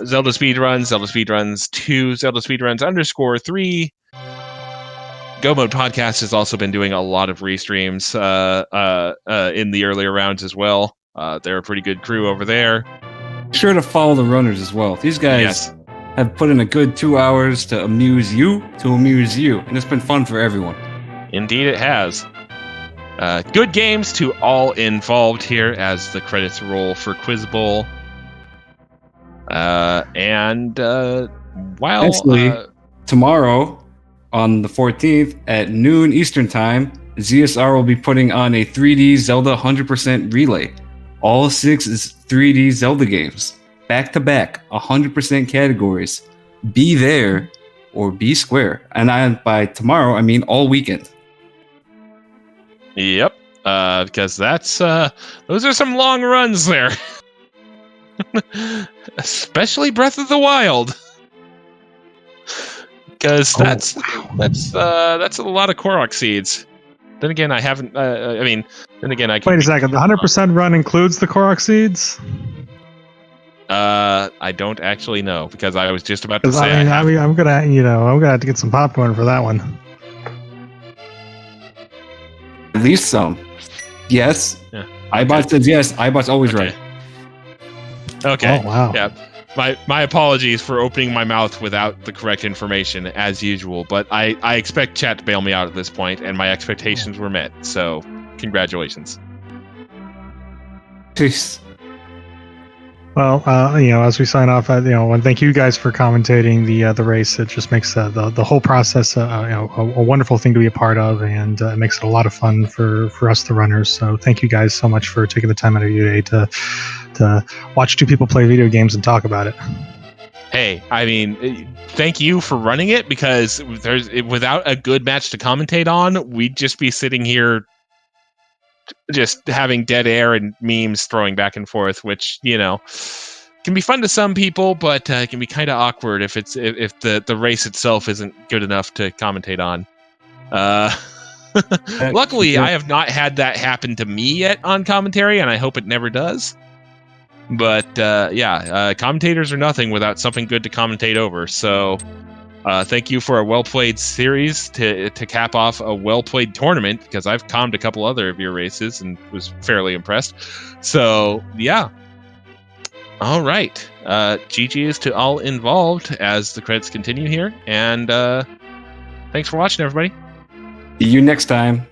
Zelda Speedruns 2, Zelda Speedruns _3. Go Mode Podcast has also been doing a lot of restreams in the earlier rounds as well. They're a pretty good crew over there. Be sure to follow the runners as well. These guys have put in a good 2 hours to amuse you, and it's been fun for everyone. Indeed it has. Good games to all involved here as the credits roll for Quizbowl. Actually, tomorrow on the 14th at noon Eastern Time, ZSR will be putting on a 3D Zelda 100% relay. All 6 is 3D Zelda games, back to back, 100% categories. Be there or be square. And by tomorrow, I mean all weekend. Yep, because that's those are some long runs there, especially Breath of the Wild, because that's a lot of Korok seeds. Then again, I haven't. Then again, I can wait a second. The 100% run includes the Korok seeds. I don't actually know because I was just about to say. I'm gonna have to get some popcorn for that one. At least some. Yes. Yeah. iBot says yes. iBot's always right. Okay. Oh, wow. Yeah. My apologies for opening my mouth without the correct information as usual, but I expect chat to bail me out at this point, and my expectations were met. So, congratulations. Peace. Well, as we sign off, and thank you guys for commentating the race. It just makes the whole process a wonderful thing to be a part of, and it makes it a lot of fun for us, the runners. So thank you guys so much for taking the time out of your day to watch two people play video games and talk about it. Hey, I mean, thank you for running it, because without a good match to commentate on, we'd just be sitting here just having dead air and memes throwing back and forth, which, can be fun to some people, but it can be kind of awkward if the race itself isn't good enough to commentate on. Luckily, yeah. I have not had that happen to me yet on commentary, and I hope it never does. But commentators are nothing without something good to commentate over. So thank you for a well-played series to cap off a well-played tournament, because I've commed a couple other of your races and was fairly impressed. So, yeah. All right. GG is to all involved as the credits continue here. And thanks for watching, everybody. See you next time.